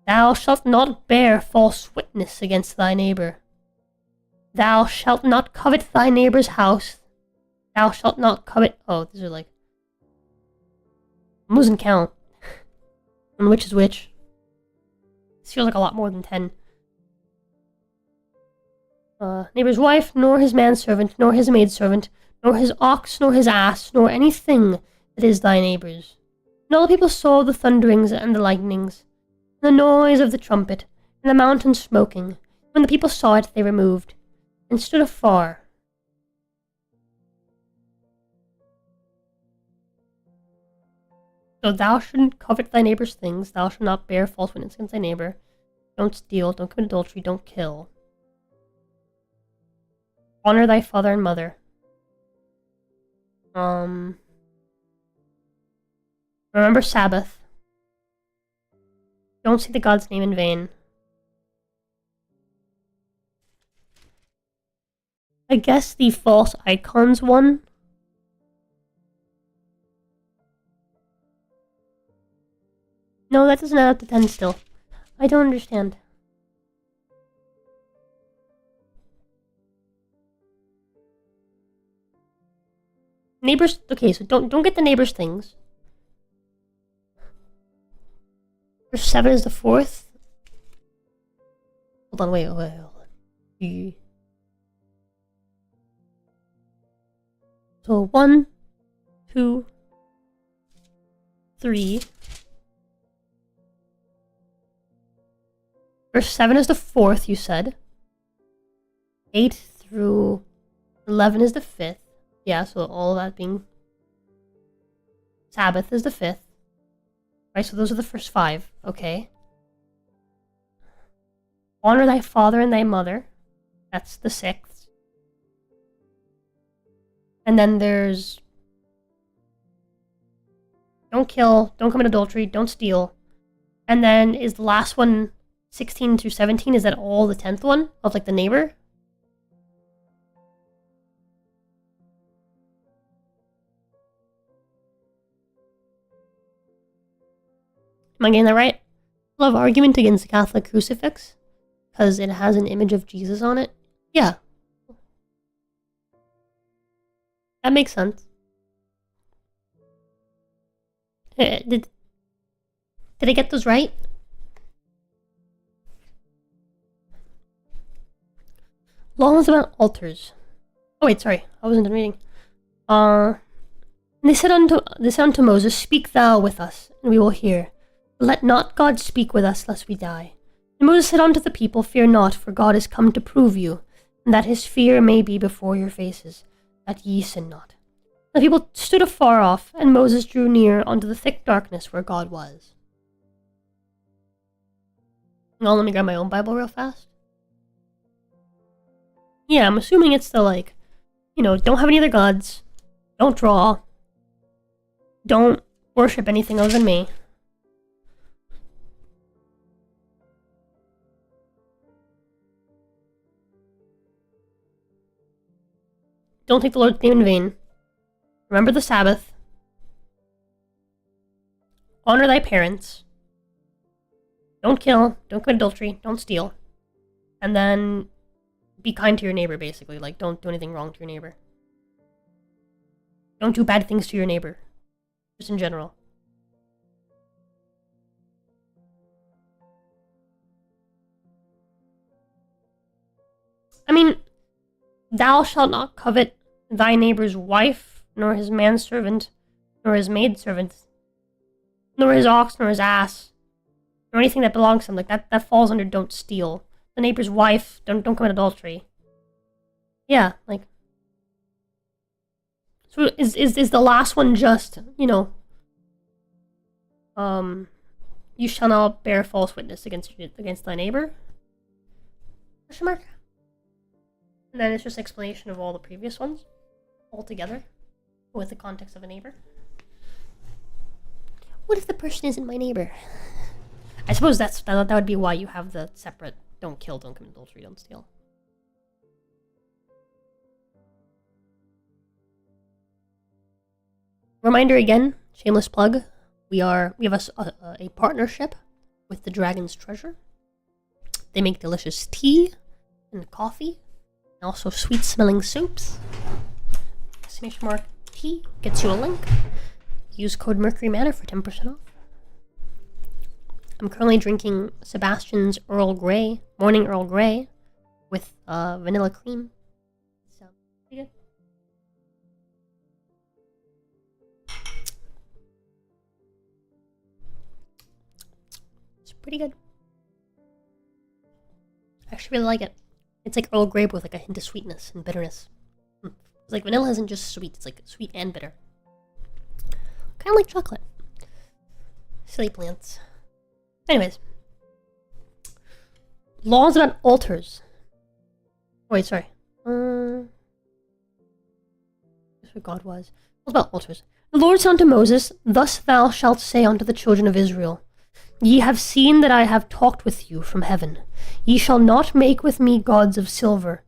[SPEAKER 1] Thou shalt not bear false witness against thy neighbor. Thou shalt not covet thy neighbor's house. Thou shalt not covet... Oh, these are like... I'm losing count. And which is which. This feels like a lot more than 10. Neighbor's wife, nor his manservant, nor his maidservant, nor his ox, nor his ass, nor anything that is thy neighbor's. And all the people saw the thunderings and the lightnings, and the noise of the trumpet, and the mountain smoking. When the people saw it, they removed, and stood afar. So thou shouldn't covet thy neighbor's things, thou shalt not bear false witness against thy neighbor, don't steal, don't commit adultery, don't kill. Honor thy father and mother. Remember Sabbath. Don't say the God's name in vain. I guess the false icons one. No, that doesn't add up to 10 still. I don't understand. Neighbors, okay, so don't get the neighbors' things. Verse 7 is the 4th. Hold on, wait. So 1, 2, 3. Verse 7 is the 4th, you said. 8 through 11 is the 5th. Yeah, so all of that being... Sabbath is the 5th. Right, so those are the first 5. Okay. Honor thy father and thy mother. That's the 6th. And then there's... Don't kill, don't commit adultery, don't steal. And then is the last one 16 through 17? Is that all the 10th one? Of like the neighbor? Am I getting that right? I love argument against the Catholic crucifix because it has an image of Jesus on it. Yeah. That makes sense. Did I get those right? Laws about altars. Oh wait, sorry, I wasn't done reading. And they said unto Moses, Speak thou with us, and we will hear. Let not God speak with us, lest we die. And Moses said unto the people, Fear not, for God is come to prove you, and that his fear may be before your faces, that ye sin not. The people stood afar off, and Moses drew near unto the thick darkness where God was. Oh, let me grab my own Bible real fast. Yeah, I'm assuming it's the, like, don't have any other gods. Don't draw. Don't worship anything other than me. Don't take the Lord's name in vain. Remember the Sabbath. Honor thy parents. Don't kill. Don't commit adultery. Don't steal. And then be kind to your neighbor, basically. Like, don't do anything wrong to your neighbor. Don't do bad things to your neighbor. Just in general. I mean, thou shalt not covet thy neighbor's wife, nor his manservant, nor his maidservant, nor his ox, nor his ass, or anything that belongs to him. Like, that falls under don't steal. The neighbor's wife, don't commit adultery. Yeah, like... So is the last one just, you shall not bear false witness against thy neighbor? Question mark? And then it's just an explanation of all the previous ones, all together, with the context of a neighbor. What if the person isn't my neighbor? I suppose that would be why you have the separate don't kill, don't commit adultery, don't steal. Reminder again, shameless plug, we have a partnership with the Dragon's Treasure. They make delicious tea and coffee, and also sweet-smelling soups. Exclamation mark tea gets you a link. Use code Mercury Manor for 10% off. I'm currently drinking Sebastian's Earl Grey, Morning Earl Grey, with vanilla cream. So, pretty good. It's pretty good. I actually really like it. It's like Earl Grey with like a hint of sweetness and bitterness. It's like vanilla isn't just sweet, it's like sweet and bitter. Kind of like chocolate. Silly plants. Anyways. Laws about altars. Wait, sorry. That's what God was. What about altars? The Lord said unto Moses, Thus thou shalt say unto the children of Israel, Ye have seen that I have talked with you from heaven. Ye shall not make with me gods of silver,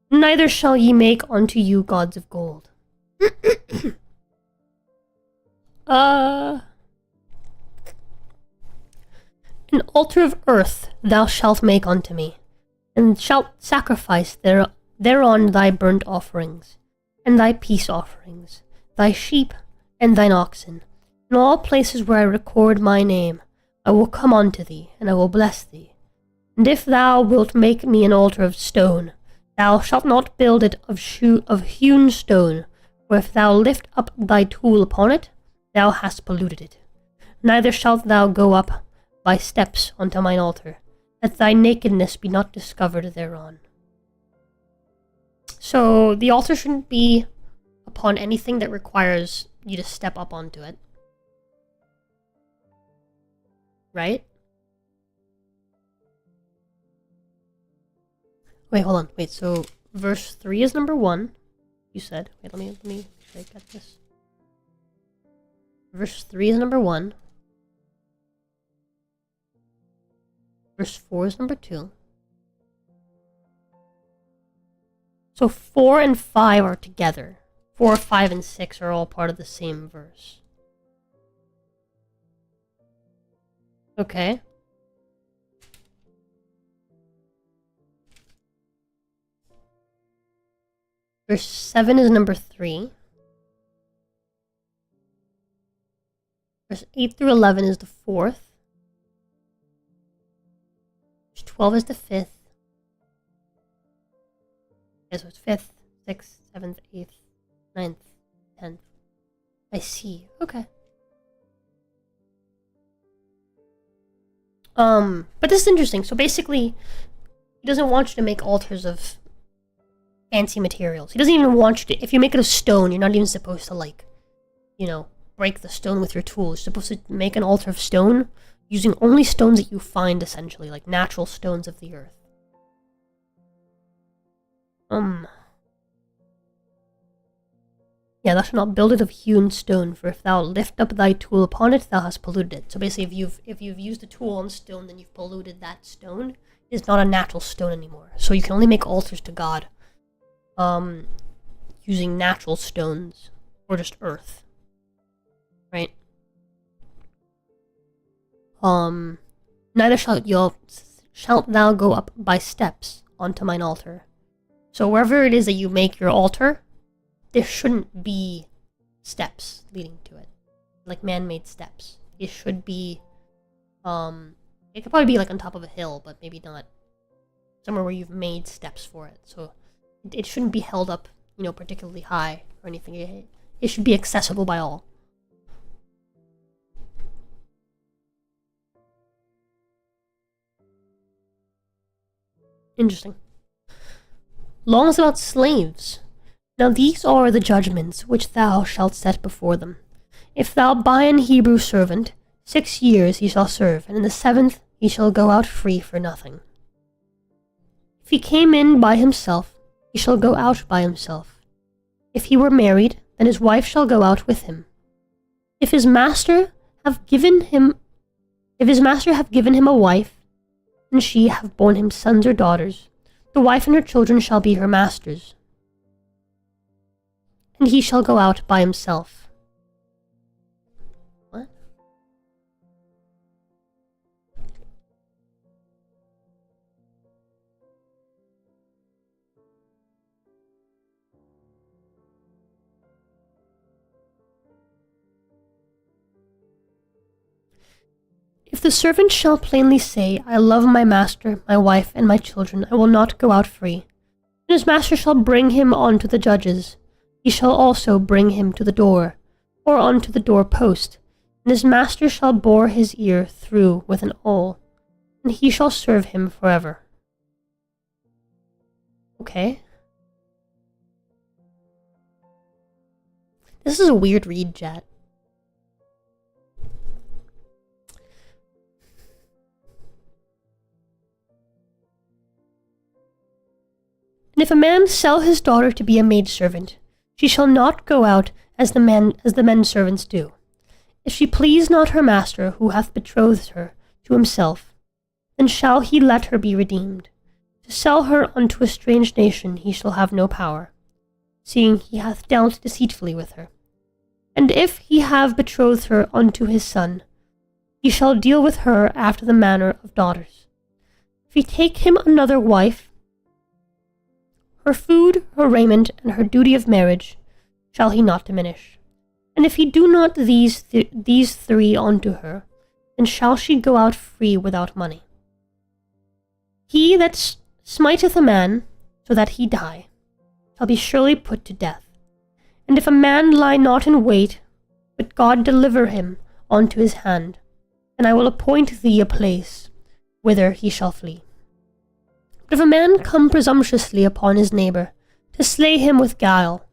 [SPEAKER 1] neither shall ye make unto you gods of gold. An altar of earth thou shalt make unto me, and shalt sacrifice thereon thy burnt offerings, and thy peace offerings, thy sheep, and thine oxen. In all places where I record my name, I will come unto thee, and I will bless thee. And if thou wilt make me an altar of stone, thou shalt not build it of hewn stone, for if thou lift up thy tool upon it, thou hast polluted it. Neither shalt thou go up by steps unto mine altar, that thy nakedness be not discovered thereon. So the altar shouldn't be upon anything that requires you to step up onto it. Right? Wait, hold on. Wait, so verse 3 is number 1. You said. Wait, let me make sure I get this. Verse 3 is number 1. Verse 4 is number 2. So 4 and 5 are together. 4, 5, and 6 are all part of the same verse. Okay. Verse 7 is number 3. Verse 8 through 11 is the 4th. Verse 12 is the 5th. Okay, so it's 5th, 6th, 7th, 8th, 9th, 10th. I see. Okay. But this is interesting. So basically, he doesn't want you to make altars of fancy materials. He doesn't even want you to, if you make it of stone, you're not even supposed to, like, break the stone with your tools. You're supposed to make an altar of stone. using only stones that you find, essentially, like natural stones of the earth. Yeah, thou shalt not build it of hewn stone, for if thou lift up thy tool upon it, thou hast polluted it. So basically, if you've used a tool on stone, then you've polluted that stone. It's not a natural stone anymore. So you can only make altars to God, using natural stones or just earth, right? Neither shalt thou go up by steps onto mine altar. So wherever it is that you make your altar, there shouldn't be steps leading to it, like man-made steps. It should be, it could probably be like on top of a hill, but maybe not somewhere where you've made steps for it. So it shouldn't be held up, particularly high or anything. It should be accessible by all. Interesting. Laws about slaves. Now these are the judgments which thou shalt set before them. If thou buy an Hebrew servant, 6 years he shall serve, and in the 7th he shall go out free for nothing. If he came in by himself, he shall go out by himself. If he were married, then his wife shall go out with him. If his master have given him a wife, and she have borne him sons or daughters, the wife and her children shall be her master's, and he shall go out by himself. What? If the servant shall plainly say, I love my master, my wife, and my children, I will not go out free, then his master shall bring him unto the judges. He shall also bring him to the door, or unto the door post, and his master shall bore his ear through with an awl, and he shall serve him forever. Okay. This is a weird read, chat. And if a man sell his daughter to be a maidservant, she shall not go out as the men servants do. If she please not her master, who hath betrothed her to himself, then shall he let her be redeemed. To sell her unto a strange nation he shall have no power, seeing he hath dealt deceitfully with her. And if he have betrothed her unto his son, he shall deal with her after the manner of daughters. If he take him another wife, her food, her raiment, and her duty of marriage shall he not diminish. And if he do not these 3 unto her, then shall she go out free without money. He that smiteth a man, so that he die, shall be surely put to death. And if a man lie not in wait, but God deliver him unto his hand, then I will appoint thee a place whither he shall flee. But if a man come presumptuously upon his neighbor, to slay him with guile,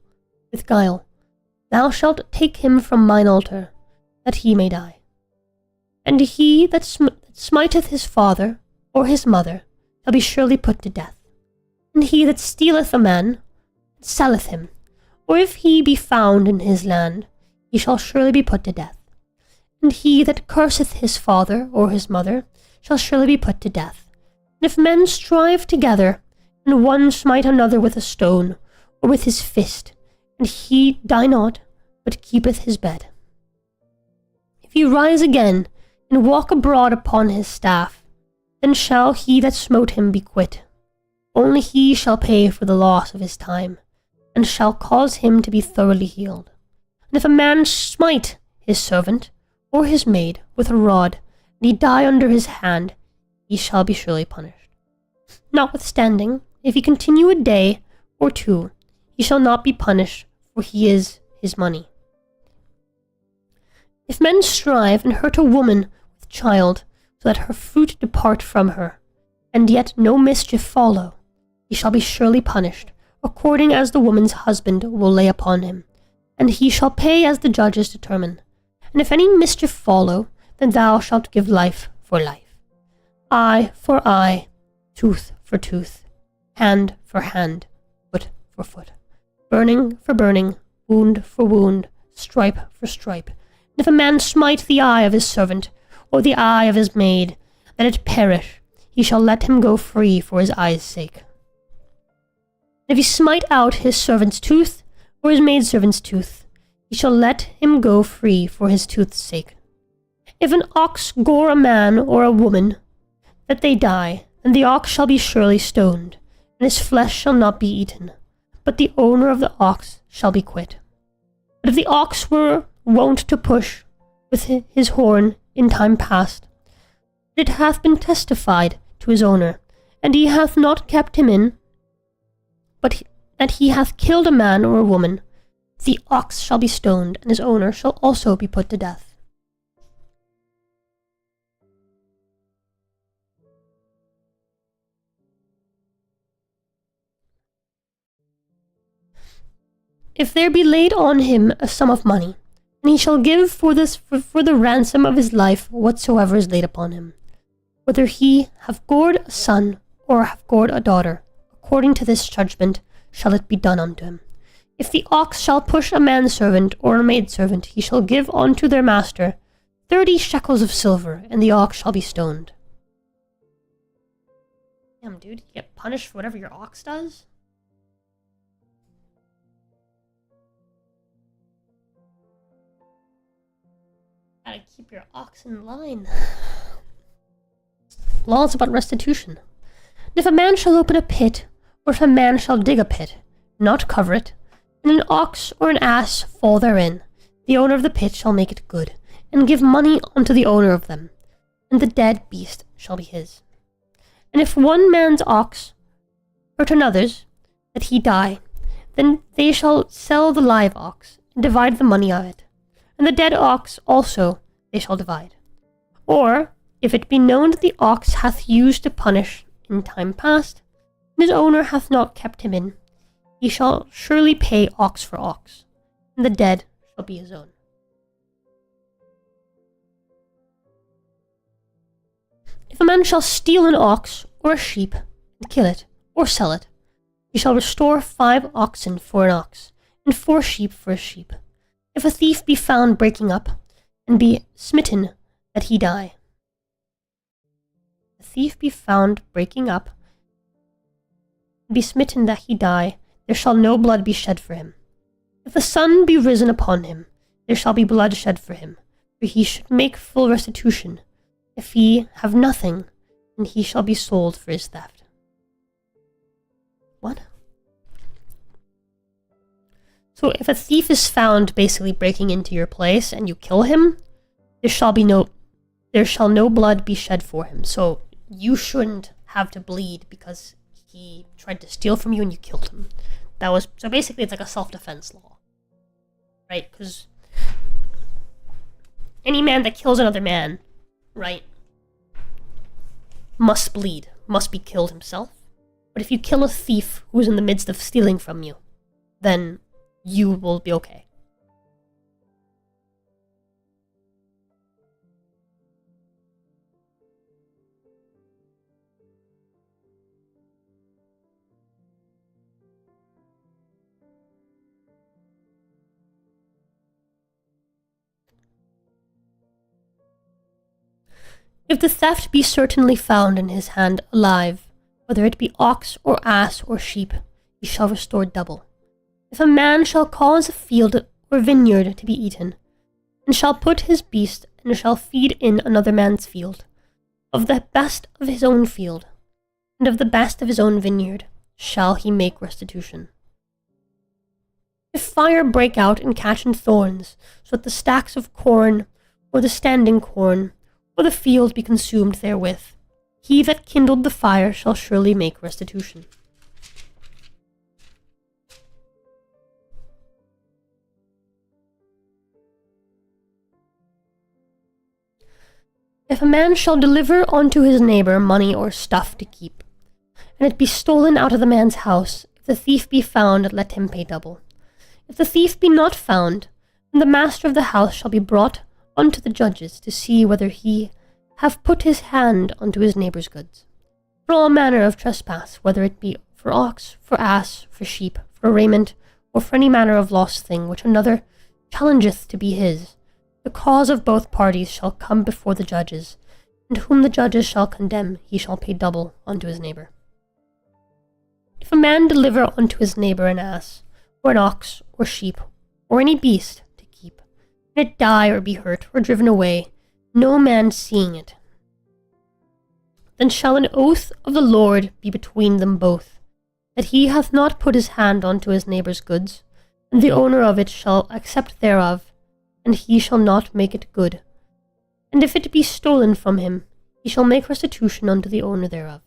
[SPEAKER 1] thou shalt take him from mine altar, that he may die. And he that smiteth his father or his mother shall be surely put to death. And he that stealeth a man, and selleth him, or if he be found in his land, he shall surely be put to death. And he that curseth his father or his mother shall surely be put to death. And if men strive together, and one smite another with a stone, or with his fist, and he die not, but keepeth his bed. If he rise again, and walk abroad upon his staff, then shall he that smote him be quit. Only he shall pay for the loss of his time, and shall cause him to be thoroughly healed. And if a man smite his servant, or his maid, with a rod, and he die under his hand, he shall be surely punished. Notwithstanding, if he continue a day or 2, he shall not be punished, for he is his money. If men strive and hurt a woman with child, so that her fruit depart from her, and yet no mischief follow, he shall be surely punished, according as the woman's husband will lay upon him, and he shall pay as the judges determine. And if any mischief follow, then thou shalt give life for life, eye for eye, tooth for tooth, hand for hand, foot for foot, burning for burning, wound for wound, stripe for stripe. And if a man smite the eye of his servant, or the eye of his maid, that it perish, he shall let him go free for his eye's sake. If he smite out his servant's tooth, or his maidservant's tooth, he shall let him go free for his tooth's sake. If an ox gore a man or a woman, that they die, then the ox shall be surely stoned, and his flesh shall not be eaten, but the owner of the ox shall be quit. But if the ox were wont to push with his horn in time past, it hath been testified to his owner, and he hath not kept him in, but that he hath killed a man or a woman, the ox shall be stoned, and his owner shall also be put to death. If there be laid on him a sum of money, and he shall give for the ransom of his life whatsoever is laid upon him, whether he have gored a son or have gored a daughter, according to this judgment shall it be done unto him. If the ox shall push a manservant or a maidservant, he shall give unto their master 30 shekels of silver, and the ox shall be stoned. Damn, dude, you get punished for whatever your ox does? Gotta keep your ox in line. Laws about restitution. And if a man shall open a pit, or if a man shall dig a pit, not cover it, and an ox or an ass fall therein, the owner of the pit shall make it good, and give money unto the owner of them, and the dead beast shall be his. And if one man's ox hurt another's, that he die, then they shall sell the live ox, and divide the money of it, and the dead ox also they shall divide. Or, if it be known that the ox hath used to punish in time past, and his owner hath not kept him in, he shall surely pay ox for ox, and the dead shall be his own. If a man shall steal an ox or a sheep, and kill it, or sell it, he shall restore 5 oxen for an ox, and 4 sheep for a sheep. If a thief be found breaking up, and be smitten, that he die. If a thief be found breaking up, and be smitten that he die, there shall no blood be shed for him. If the sun be risen upon him, there shall be blood shed for him, for he should make full restitution. If he have nothing, then he shall be sold for his theft. What? So if a thief is found basically breaking into your place and you kill him, there shall no blood be shed for him. So you shouldn't have to bleed because he tried to steal from you and you killed him. So basically it's like a self-defense law, right? Because any man that kills another man, right, must bleed, must be killed himself. But if you kill a thief who's in the midst of stealing from you, then you will be okay. If the theft be certainly found in his hand alive, whether it be ox or ass or sheep, he shall restore double. If a man shall cause a field or vineyard to be eaten, and shall put his beast and shall feed in another man's field, of the best of his own field, and of the best of his own vineyard, shall he make restitution. If fire break out and catch in thorns, so that the stacks of corn, or the standing corn, or the field be consumed therewith, he that kindled the fire shall surely make restitution. If a man shall deliver unto his neighbor money or stuff to keep, and it be stolen out of the man's house, if the thief be found, let him pay double. If the thief be not found, then the master of the house shall be brought unto the judges to see whether he have put his hand unto his neighbour's goods. For all manner of trespass, whether it be for ox, for ass, for sheep, for raiment, or for any manner of lost thing which another challengeth to be his, the cause of both parties shall come before the judges, and whom the judges shall condemn, he shall pay double unto his neighbour. If a man deliver unto his neighbour an ass, or an ox, or sheep, or any beast to keep, and it die or be hurt, or driven away, no man seeing it, then shall an oath of the Lord be between them both, that he hath not put his hand unto his neighbour's goods, and the owner of it shall accept thereof, and he shall not make it good. And if it be stolen from him, he shall make restitution unto the owner thereof.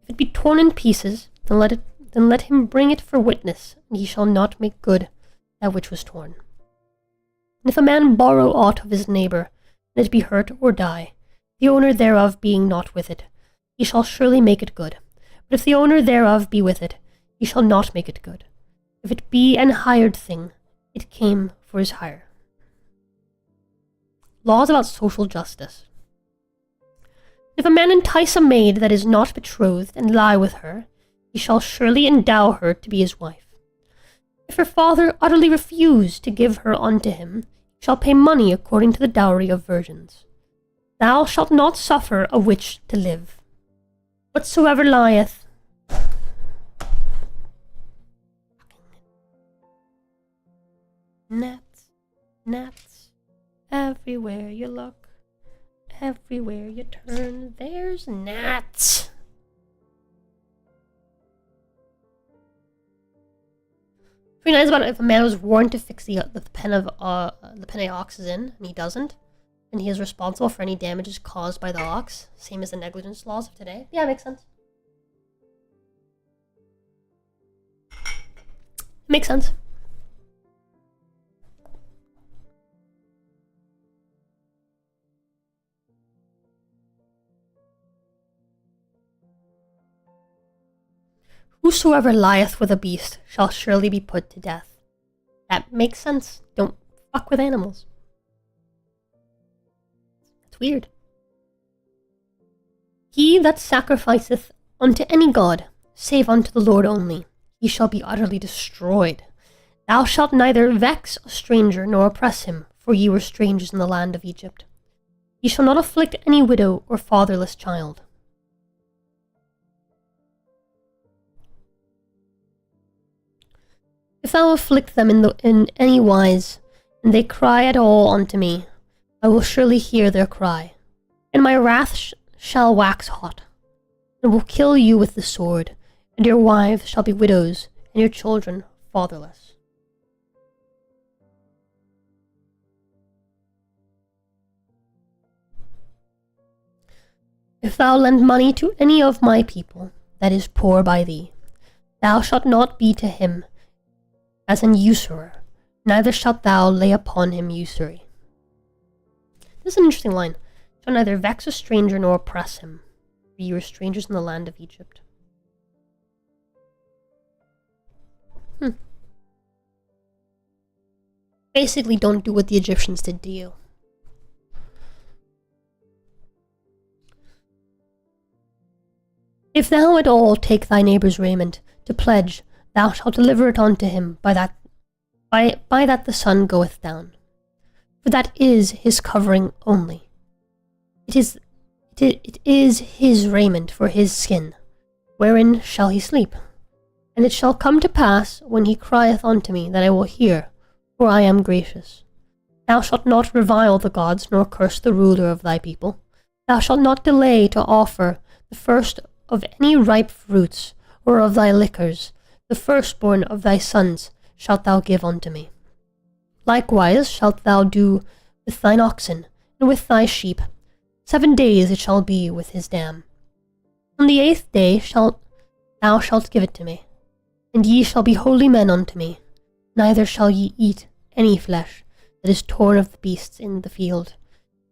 [SPEAKER 1] If it be torn in pieces, then let him bring it for witness, and he shall not make good that which was torn. And if a man borrow aught of his neighbour, and it be hurt or die, the owner thereof being not with it, he shall surely make it good. But if the owner thereof be with it, he shall not make it good. If it be an hired thing, it came for his hire. Laws about social justice. If a man entice a maid that is not betrothed, and lie with her, he shall surely endow her to be his wife. If her father utterly refuse to give her unto him, he shall pay money according to the dowry of virgins. Thou shalt not suffer a witch to live. Whatsoever lieth gnats, everywhere you look, everywhere you turn, there's gnats. Pretty nice about it. If a man was warned to fix the pen of ox is in, and he doesn't, and he is responsible for any damages caused by the ox, same as the negligence laws of today. Yeah, makes sense. Makes sense. Whosoever lieth with a beast shall surely be put to death. That makes sense. Don't fuck with animals. It's weird. He that sacrificeth unto any god, save unto the Lord only, he shall be utterly destroyed. Thou shalt neither vex a stranger nor oppress him, for ye were strangers in the land of Egypt. Ye shall not afflict any widow or fatherless child. If thou afflict them in any wise, and they cry at all unto me, I will surely hear their cry, and my wrath shall wax hot, and will kill you with the sword, and your wives shall be widows, and your children fatherless. If thou lend money to any of my people that is poor by thee, thou shalt not be to him as an usurer, neither shalt thou lay upon him usury. This is an interesting line. Shall neither vex a stranger nor oppress him, for ye were strangers in the land of Egypt. Basically, don't do what the Egyptians did to you. If thou at all take thy neighbour's raiment to pledge, thou shalt deliver it unto him by that the sun goeth down. For that is his covering only. It is his raiment for his skin. Wherein shall he sleep? And it shall come to pass, when he crieth unto me, that I will hear, for I am gracious. Thou shalt not revile the gods, nor curse the ruler of thy people. Thou shalt not delay to offer the first of any ripe fruits, or of thy liquors. The firstborn of thy sons shalt thou give unto me. Likewise shalt thou do with thine oxen, and with thy sheep. 7 days it shall be with his dam. On the 8th day thou shalt give it to me, and ye shall be holy men unto me. Neither shall ye eat any flesh that is torn of the beasts in the field.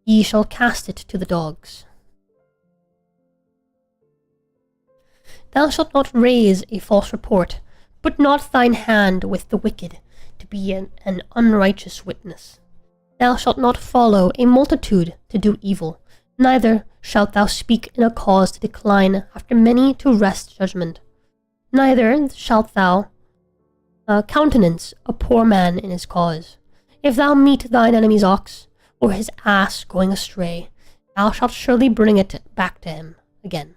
[SPEAKER 1] Ye shall cast it to the dogs. Thou shalt not raise a false report. Put not thine hand with the wicked, to be an unrighteous witness. Thou shalt not follow a multitude to do evil, neither shalt thou speak in a cause to decline after many to wrest judgment. Neither shalt thou countenance a poor man in his cause. If thou meet thine enemy's ox, or his ass going astray, thou shalt surely bring it back to him again.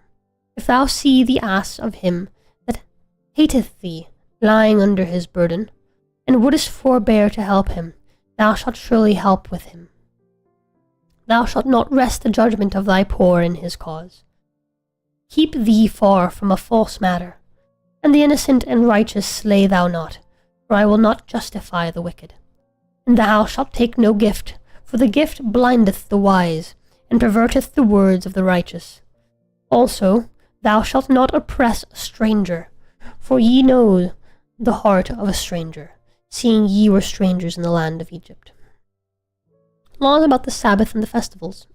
[SPEAKER 1] If thou see the ass of him that hateth thee lying under his burden, and wouldest forbear to help him, thou shalt surely help with him. Thou shalt not wrest the judgment of thy poor in his cause. Keep thee far from a false matter, and the innocent and righteous slay thou not, for I will not justify the wicked. And thou shalt take no gift, for the gift blindeth the wise, and perverteth the words of the righteous. Also, thou shalt not oppress a stranger, for ye know the heart of a stranger, seeing ye were strangers in the land of Egypt. Laws about the Sabbath and the festivals.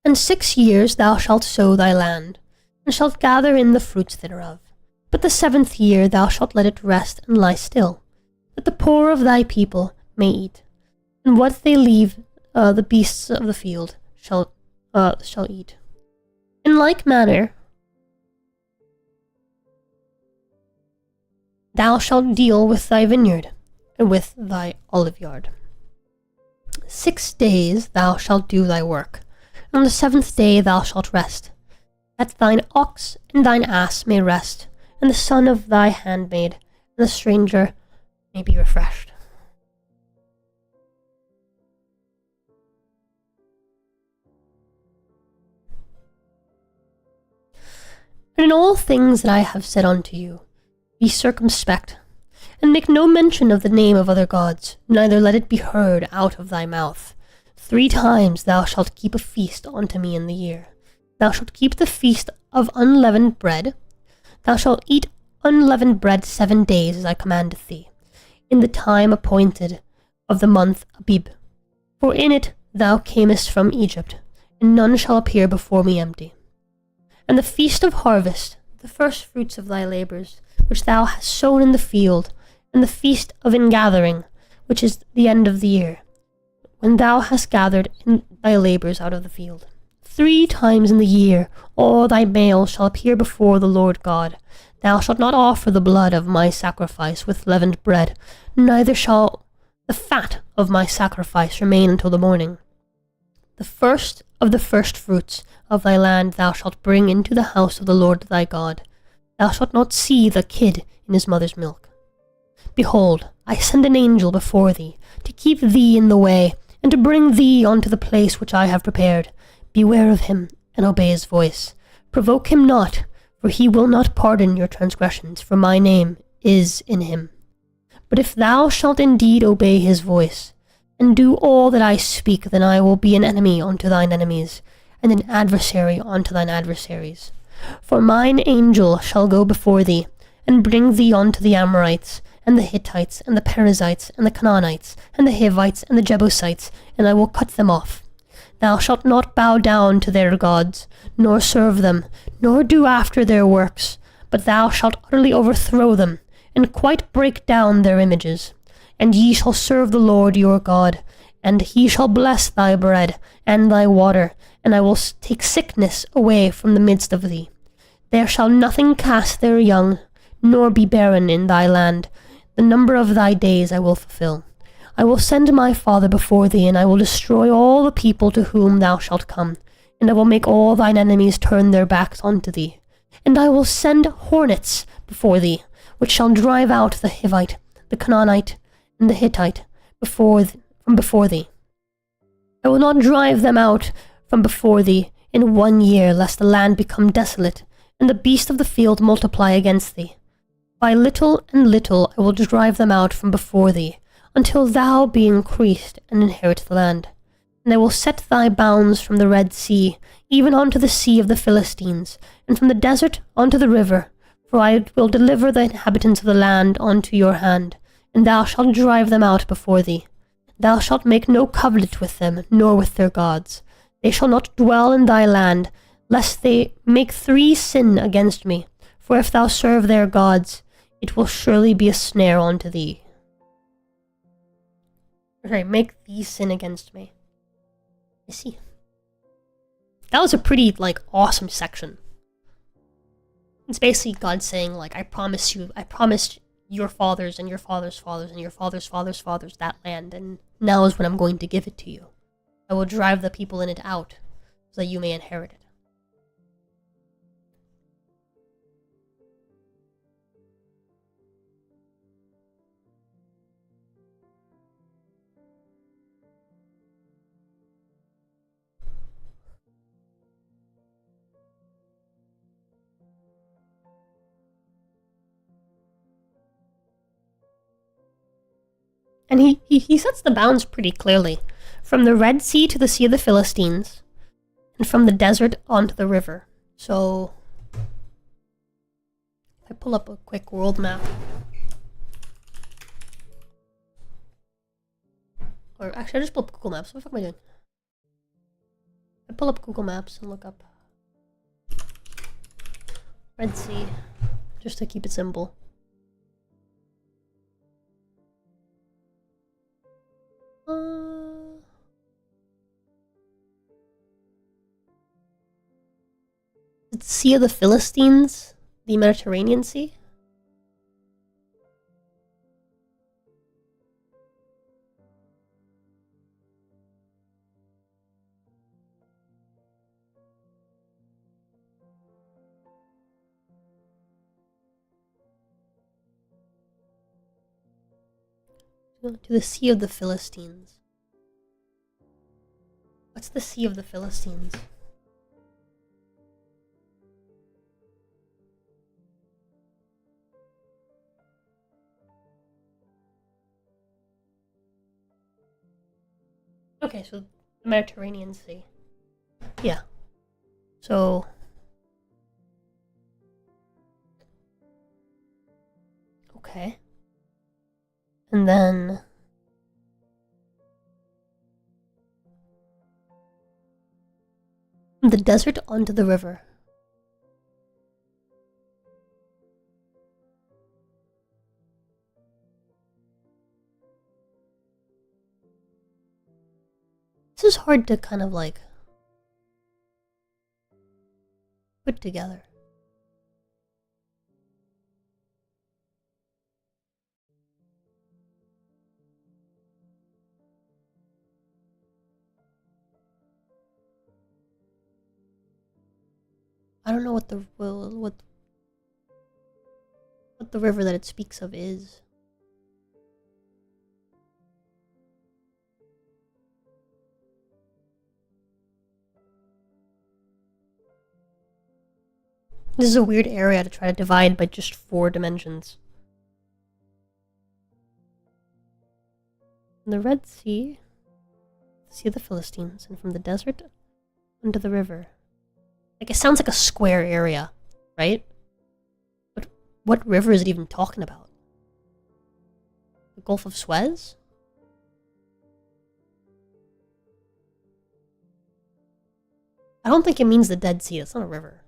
[SPEAKER 1] And 6 years thou shalt sow thy land, and shalt gather in the fruits thereof. But the 7th year thou shalt let it rest and lie still, that the poor of thy people may eat, and what they leave the beasts of the field shall eat. In like manner thou shalt deal with thy vineyard, and with thy oliveyard. 6 days thou shalt do thy work, and on the 7th day thou shalt rest, that thine ox and thine ass may rest, and the son of thy handmaid, and the stranger may be refreshed. And in all things that I have said unto you, be circumspect, and make no mention of the name of other gods, neither let it be heard out of thy mouth. 3 times thou shalt keep a feast unto me in the year. Thou shalt keep the feast of unleavened bread. Thou shalt eat unleavened bread 7 days, as I commanded thee, in the time appointed of the month Abib. For in it thou camest from Egypt, and none shall appear before me empty. And the feast of harvest, the first fruits of thy labours, which thou hast sown in the field, and the feast of ingathering, which is the end of the year, when thou hast gathered in thy labours out of the field. 3 times in the year all thy males shall appear before the Lord God. Thou shalt not offer the blood of my sacrifice with leavened bread, neither shall the fat of my sacrifice remain until the morning. The first of the first fruits of thy land thou shalt bring into the house of the Lord thy God. Thou shalt not see the kid in his mother's milk. Behold, I send an angel before thee, to keep thee in the way, and to bring thee unto the place which I have prepared. Beware of him, and obey his voice. Provoke him not, for he will not pardon your transgressions, for my name is in him. But if thou shalt indeed obey his voice, and do all that I speak, then I will be an enemy unto thine enemies, and an adversary unto thine adversaries. For mine angel shall go before thee, and bring thee unto the Amorites, and the Hittites, and the Perizzites, and the Canaanites, and the Hivites, and the Jebusites, and I will cut them off. Thou shalt not bow down to their gods, nor serve them, nor do after their works, but thou shalt utterly overthrow them, and quite break down their images. And ye shall serve the Lord your God, and he shall bless thy bread and thy water, and I will take sickness away from the midst of thee. There shall nothing cast their young, nor be barren in thy land. The number of thy days I will fulfill. I will send my father before thee, and I will destroy all the people to whom thou shalt come, and I will make all thine enemies turn their backs unto thee. And I will send hornets before thee, which shall drive out the Hivite, the Canaanite, and the Hittite from before thee. I will not drive them out from before thee in 1 year, lest the land become desolate, and the beasts of the field multiply against thee. By little and little I will drive them out from before thee, until thou be increased and inherit the land. And I will set thy bounds from the Red Sea, even unto the sea of the Philistines, and from the desert unto the river, for I will deliver the inhabitants of the land unto your hand, and thou shalt drive them out before thee. Thou shalt make no covenant with them, nor with their gods. They shall not dwell in thy land, lest they make 3 sin against me. For if thou serve their gods, it will surely be a snare unto thee. Okay, make these sin against me. I see. That was a pretty, like, awesome section. It's basically God saying, like, I promised your fathers and your fathers' fathers and your fathers' fathers' fathers that land, and now is when I'm going to give it to you. I will drive the people in it out, so that you may inherit it. And he sets the bounds pretty clearly. From the Red Sea to the Sea of the Philistines, and from the desert onto the river. So, if I pull up a quick world map, or actually I just pull up Google Maps. What the fuck am I doing? I pull up Google Maps and look up Red Sea, just to keep it simple. The Sea of the Philistines, the Mediterranean Sea. To the Sea of the Philistines. What's the Sea of the Philistines? Okay, so the Mediterranean Sea. Yeah. So... okay. And then... from the desert onto the river. This is hard to kind of like put together. I don't know what the river that it speaks of is. This is a weird area to try to divide by just 4 dimensions. From the Red Sea, the Sea of the Philistines, and from the desert onto the river. Like, it sounds like a square area, right? But what river is it even talking about? The Gulf of Suez? I don't think it means the Dead Sea. It's not a river.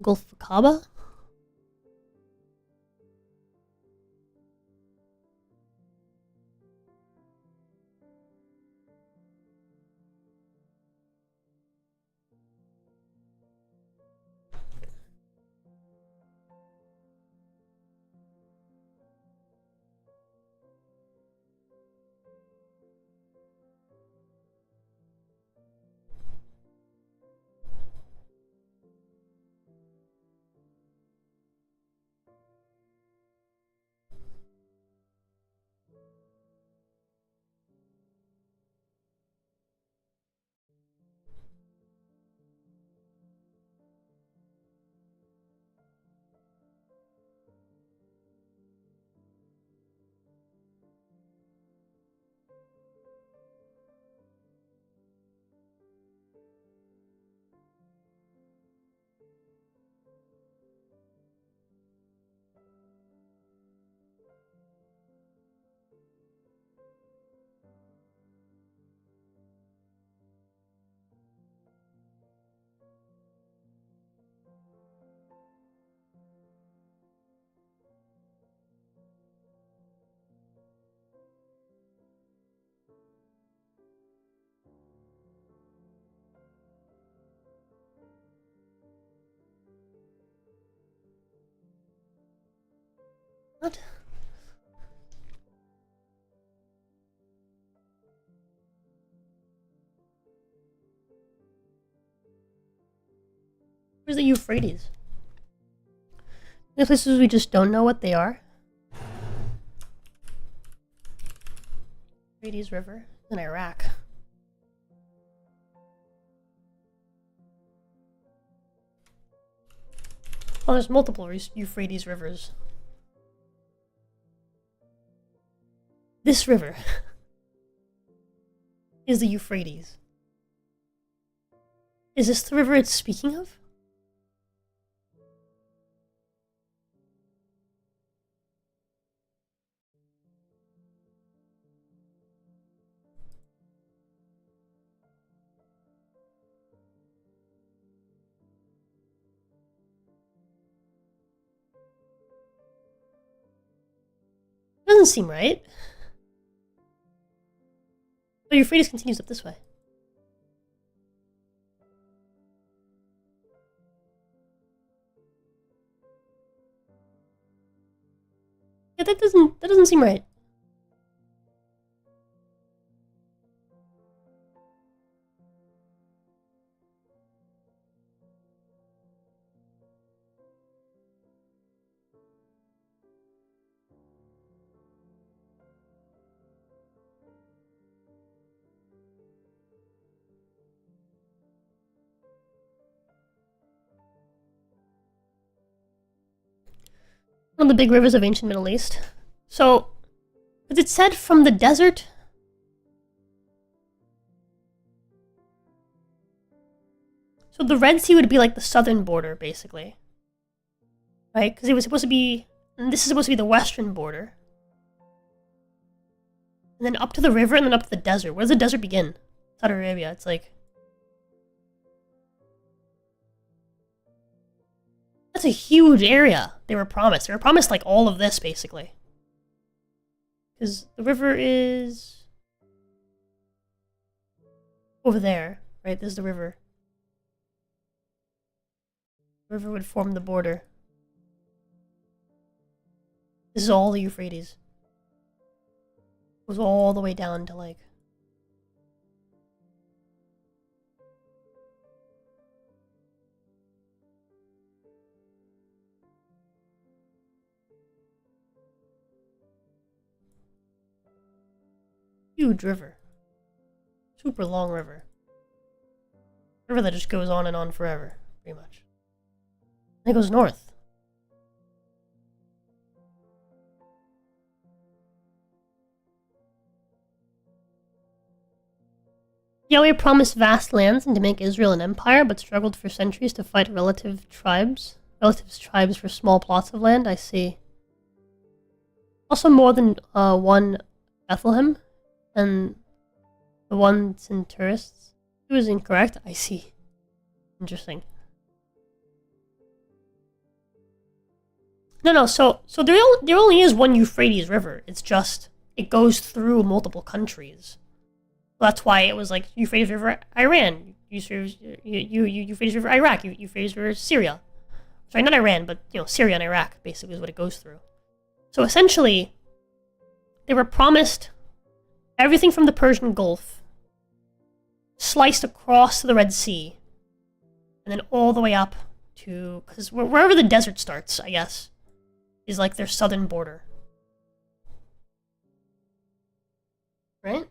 [SPEAKER 1] Gulf of Aqaba? What? Where's the Euphrates? The places we just don't know what they are. Euphrates River in Iraq. Oh, there's multiple Euphrates rivers. This river is the Euphrates. Is this the river it's speaking of? Doesn't seem right. But Euphrates continues up this way. Yeah, that doesn't seem right. One of the big rivers of ancient Middle East. So, as it said, from the desert. So the Red Sea would be like the southern border, basically. Right? Because it was supposed to be... And this is supposed to be the western border. And then up to the river, and then up to the desert. Where does the desert begin? Saudi Arabia. It's like... That's a huge area they were promised. They were promised, like, all of this, basically. Because the river is... over there, right? This is the river. The river would form the border. This is all the Euphrates. It goes all the way down to, like... huge river. Super long river. River that just goes on and on forever, pretty much. And it goes north. Yahweh promised vast lands and to make Israel an empire, but struggled for centuries to fight relative tribes for small plots of land. I see. Also more than one Bethlehem, and the ones in tourists. It was incorrect. I see. Interesting. No, so there only is one Euphrates River. It's just it goes through multiple countries. That's why it was like Euphrates River Iran, Euphrates River Iraq, Euphrates River Syria. Sorry, not Iran, but Syria and Iraq basically is what it goes through. So essentially, they were promised everything from the Persian Gulf, sliced across to the Red Sea, and then all the way up to, because wherever the desert starts, I guess, is like their southern border. Right?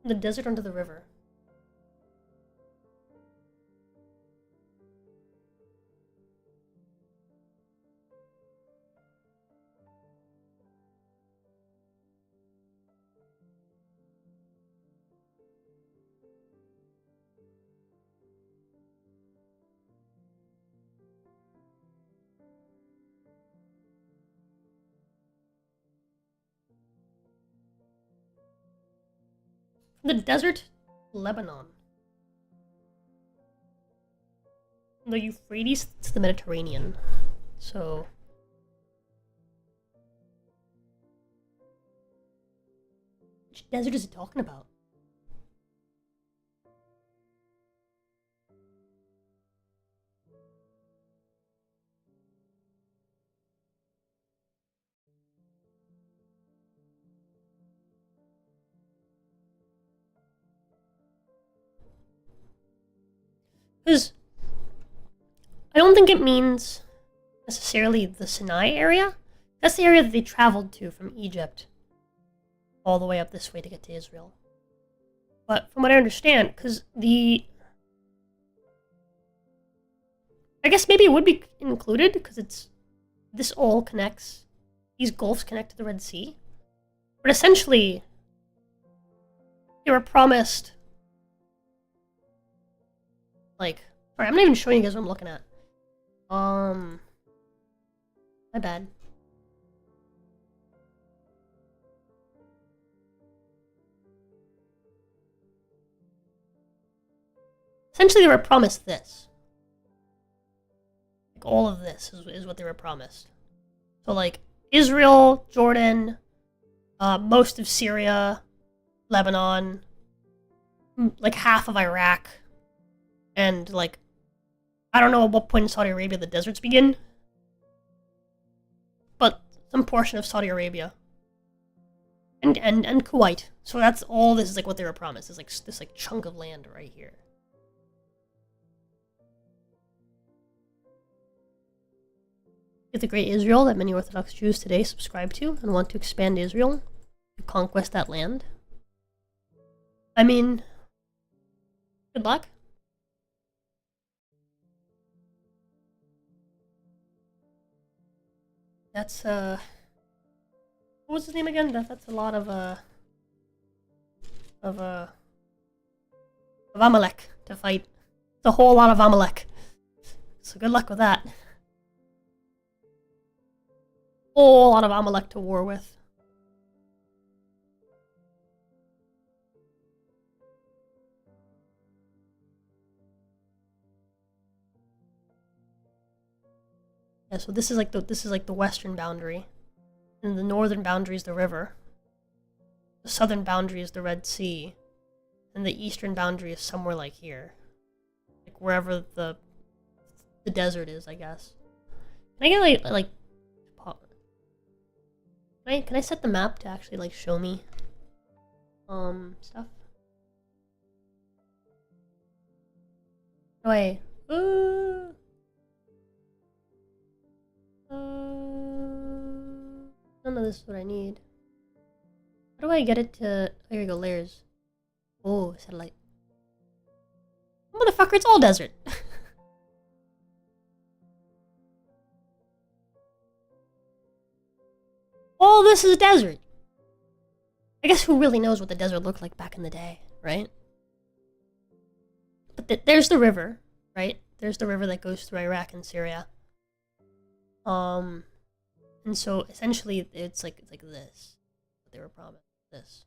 [SPEAKER 1] The desert onto the river. The desert, Lebanon. From the Euphrates to the Mediterranean. So... which desert is it talking about? Because I don't think it means necessarily the Sinai area. That's the area that they traveled to from Egypt all the way up this way to get to Israel. But from what I understand, because I guess maybe it would be included, because this all connects, these gulfs connect to the Red Sea. But essentially, they were promised, like, sorry, I'm not even showing you guys what I'm looking at. My bad. Essentially, they were promised this. Like, all of this is what they were promised. So, like, Israel, Jordan, most of Syria, Lebanon, like half of Iraq, and, like, I don't know at what point in Saudi Arabia the deserts begin, but some portion of Saudi Arabia. And Kuwait. So that's all this is, like, what they were promised. Is like this, like, chunk of land right here. It's the great Israel that many Orthodox Jews today subscribe to and want to expand Israel to conquest that land. I mean, good luck. That's, what was his name again? That's a lot of Amalek to fight. It's a whole lot of Amalek. So good luck with that. Whole lot of Amalek to war with. Yeah, so this is like the western boundary, and the northern boundary is the river. The southern boundary is the Red Sea, and the eastern boundary is somewhere like here, like wherever the desert is, I guess. Can I get like can I set the map to actually like show me stuff? No way. None of this is what I need. How do I get it to... Oh, here we go, layers. Oh, satellite. Motherfucker, it's all desert. All this is a desert. I guess who really knows what the desert looked like back in the day, right? But there's the river, right? There's the river that goes through Iraq and Syria. And so essentially it's like this. What they were promised. This.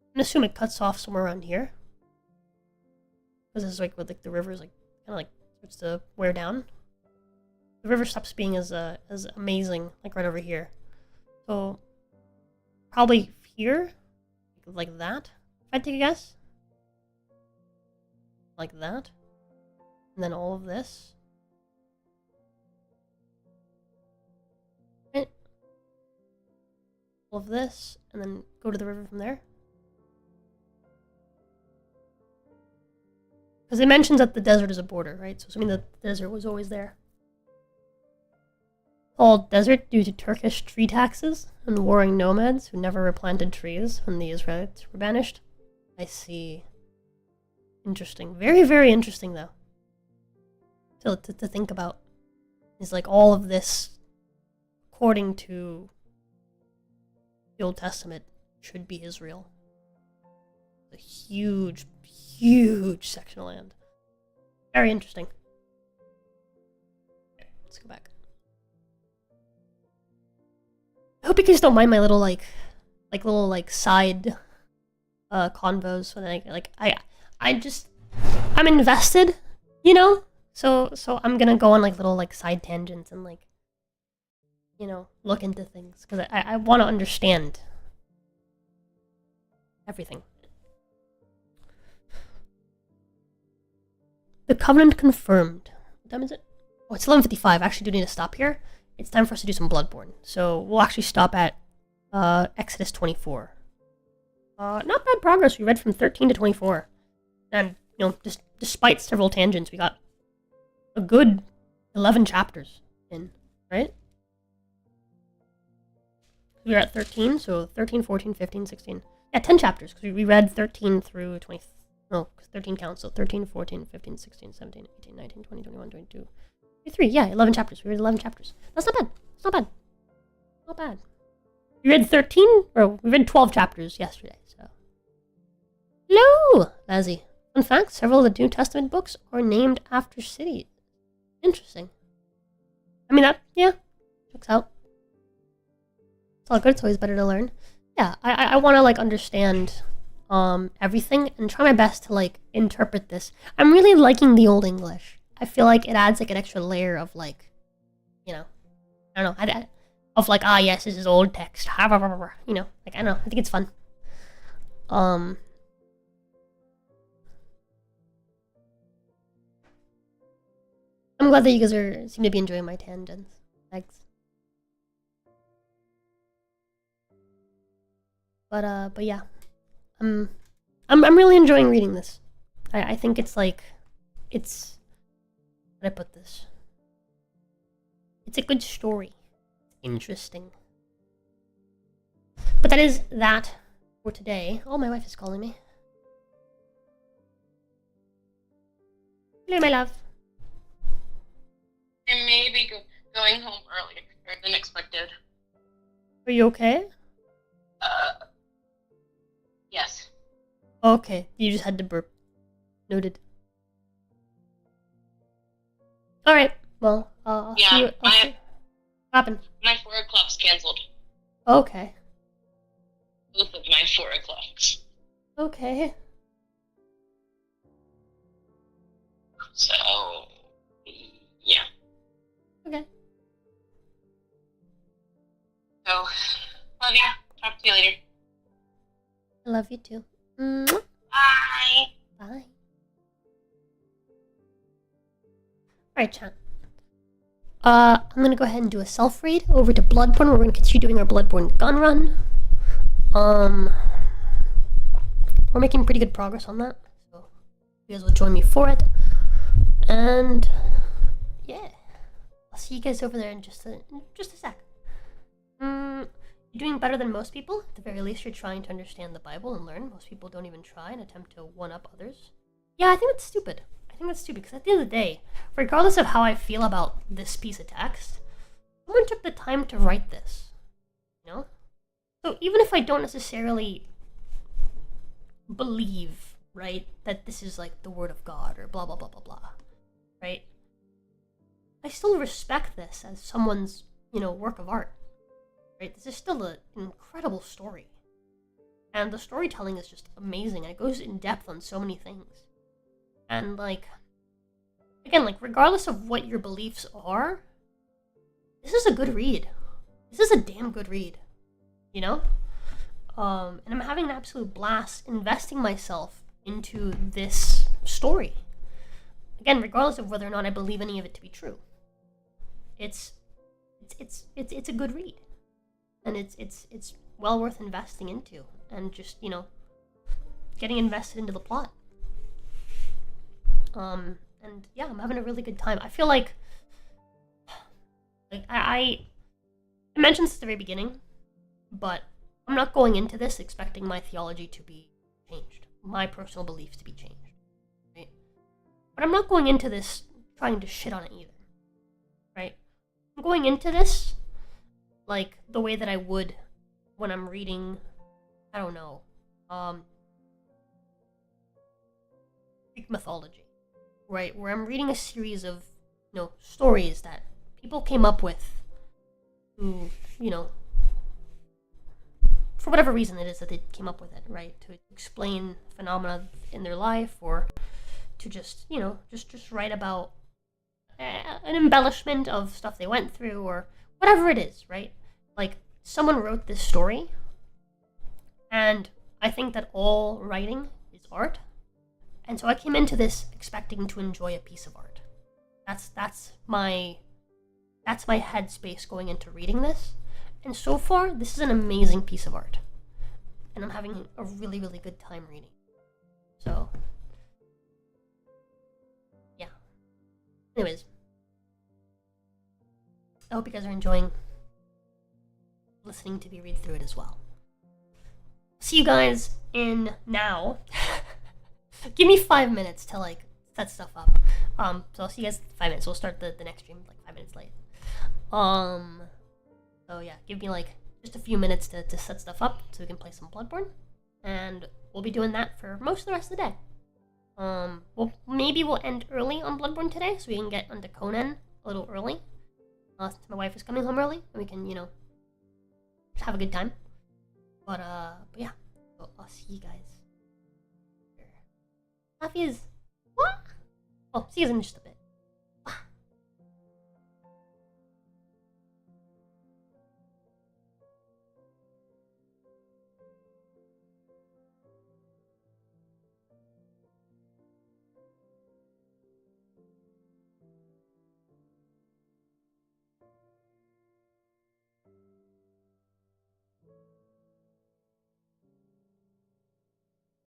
[SPEAKER 1] I'm gonna assume it cuts off somewhere around here. Because this is like what the river is like kinda like starts to wear down. The river stops being as amazing, like right over here. So probably here, like that. If I take a guess, like that, and then all of this. Right. All of this, and then go to the river from there. Because it mentions that the desert is a border, right? So assuming that the desert was always there. Called desert due to Turkish tree taxes and warring nomads who never replanted trees when the Israelites were banished. I see. Interesting. Very, very interesting, though. To think about. Is like all of this, according to the Old Testament, should be Israel. A huge, huge section of land. Very interesting. Okay, let's go back. I hope you guys don't mind my little little side convos when I'm invested, you know? So I'm gonna go on little side tangents and look into things because I want to understand everything. The Covenant confirmed. What time is it? Oh, it's 11:55. I actually do need to stop here. It's time for us to do some Bloodborne. So we'll actually stop at Exodus 24. Not bad progress. We read from 13 to 24. And, just despite several tangents, we got a good 11 chapters in, right? We were at 13, so 13, 14, 15, 16. Yeah, 10 chapters, because we read 13 through 20. No, because 13 counts, so 13, 14, 15, 16, 17, 18, 19, 20, 21, 22, 23. Yeah, 11 chapters. We read 11 chapters. That's not bad. It's not bad. Not bad. We read 13, or we read 12 chapters yesterday, so. Hello, Lazzy. Fun fact, several of the New Testament books are named after cities. Interesting. I mean, yeah, checks out. It's all good, it's always better to learn. Yeah, I want to, understand everything and try my best to, interpret this. I'm really liking the Old English. I feel like it adds, an extra layer of, I don't know, yes, this is old text. I don't know, I think it's fun. I'm glad that you guys seem to be enjoying my tangents. Thanks. But yeah, I'm really enjoying reading this. I think it's how do I put this? It's a good story. Interesting. But that is that for today. Oh, my wife is calling me. Hello, my love.
[SPEAKER 2] I may be going home earlier than expected.
[SPEAKER 1] Are you okay?
[SPEAKER 2] Yes.
[SPEAKER 1] Okay, you just had to burp. Noted. Alright, well, I'll see you. What happened?
[SPEAKER 2] My 4 o'clock's canceled.
[SPEAKER 1] Okay.
[SPEAKER 2] Both of my 4 o'clocks.
[SPEAKER 1] Okay.
[SPEAKER 2] So, yeah.
[SPEAKER 1] Okay.
[SPEAKER 2] So, love you. Talk to you later.
[SPEAKER 1] I love you too. Mwah.
[SPEAKER 2] Bye.
[SPEAKER 1] Bye. Alright, chat. I'm gonna go ahead and do a self-read over to Bloodborne. We're gonna continue doing our Bloodborne gun run. We're making pretty good progress on that, so you guys will join me for it. And yeah, I'll see you guys over there in just a sec. You're doing better than most people. At the very least, you're trying to understand the Bible and learn. Most people don't even try and attempt to one-up others. Yeah, I think that's stupid. Because at the end of the day, regardless of how I feel about this piece of text, someone took the time to write this, So even if I don't necessarily believe, right, that this is the word of God or blah, blah, blah, blah, blah, right, I still respect this as someone's, work of art, right? This is still an incredible story. And the storytelling is just amazing, and it goes in depth on so many things. And, again, regardless of what your beliefs are, this is a good read. This is a damn good read, And I'm having an absolute blast investing myself into this story. Again, regardless of whether or not I believe any of it to be true. It's a good read. And it's well worth investing into. And just, getting invested into the plot. And yeah, I'm having a really good time. I feel like I mentioned this at the very beginning, but I'm not going into this expecting my theology to be changed, my personal beliefs to be changed, right? But I'm not going into this trying to shit on it either, right? I'm going into this the way that I would when I'm reading, I don't know, Greek mythology, right? Where I'm reading a series of, stories that people came up with who, for whatever reason it is that they came up with it, right? To explain phenomena in their life, or to just, just write about an embellishment of stuff they went through, or whatever it is, right? Like, someone wrote this story, and I think that all writing is art, and so I came into this expecting to enjoy a piece of art. That's my headspace going into reading this, and so far this is an amazing piece of art, and I'm having a really, really good time reading. So yeah. Anyways, I hope you guys are enjoying listening to me read through it as well. See you guys in now. Give me 5 minutes to set stuff up. So I'll see you guys in 5 minutes. We'll start the next stream 5 minutes late. So yeah, give me just a few minutes to set stuff up so we can play some Bloodborne, and we'll be doing that for most of the rest of the day. Maybe we'll end early on Bloodborne today so we can get onto Conan a little early. Since my wife is coming home early, and we can, just have a good time. But yeah, so I'll see you guys. Love yous. What? Well, see you in just a bit.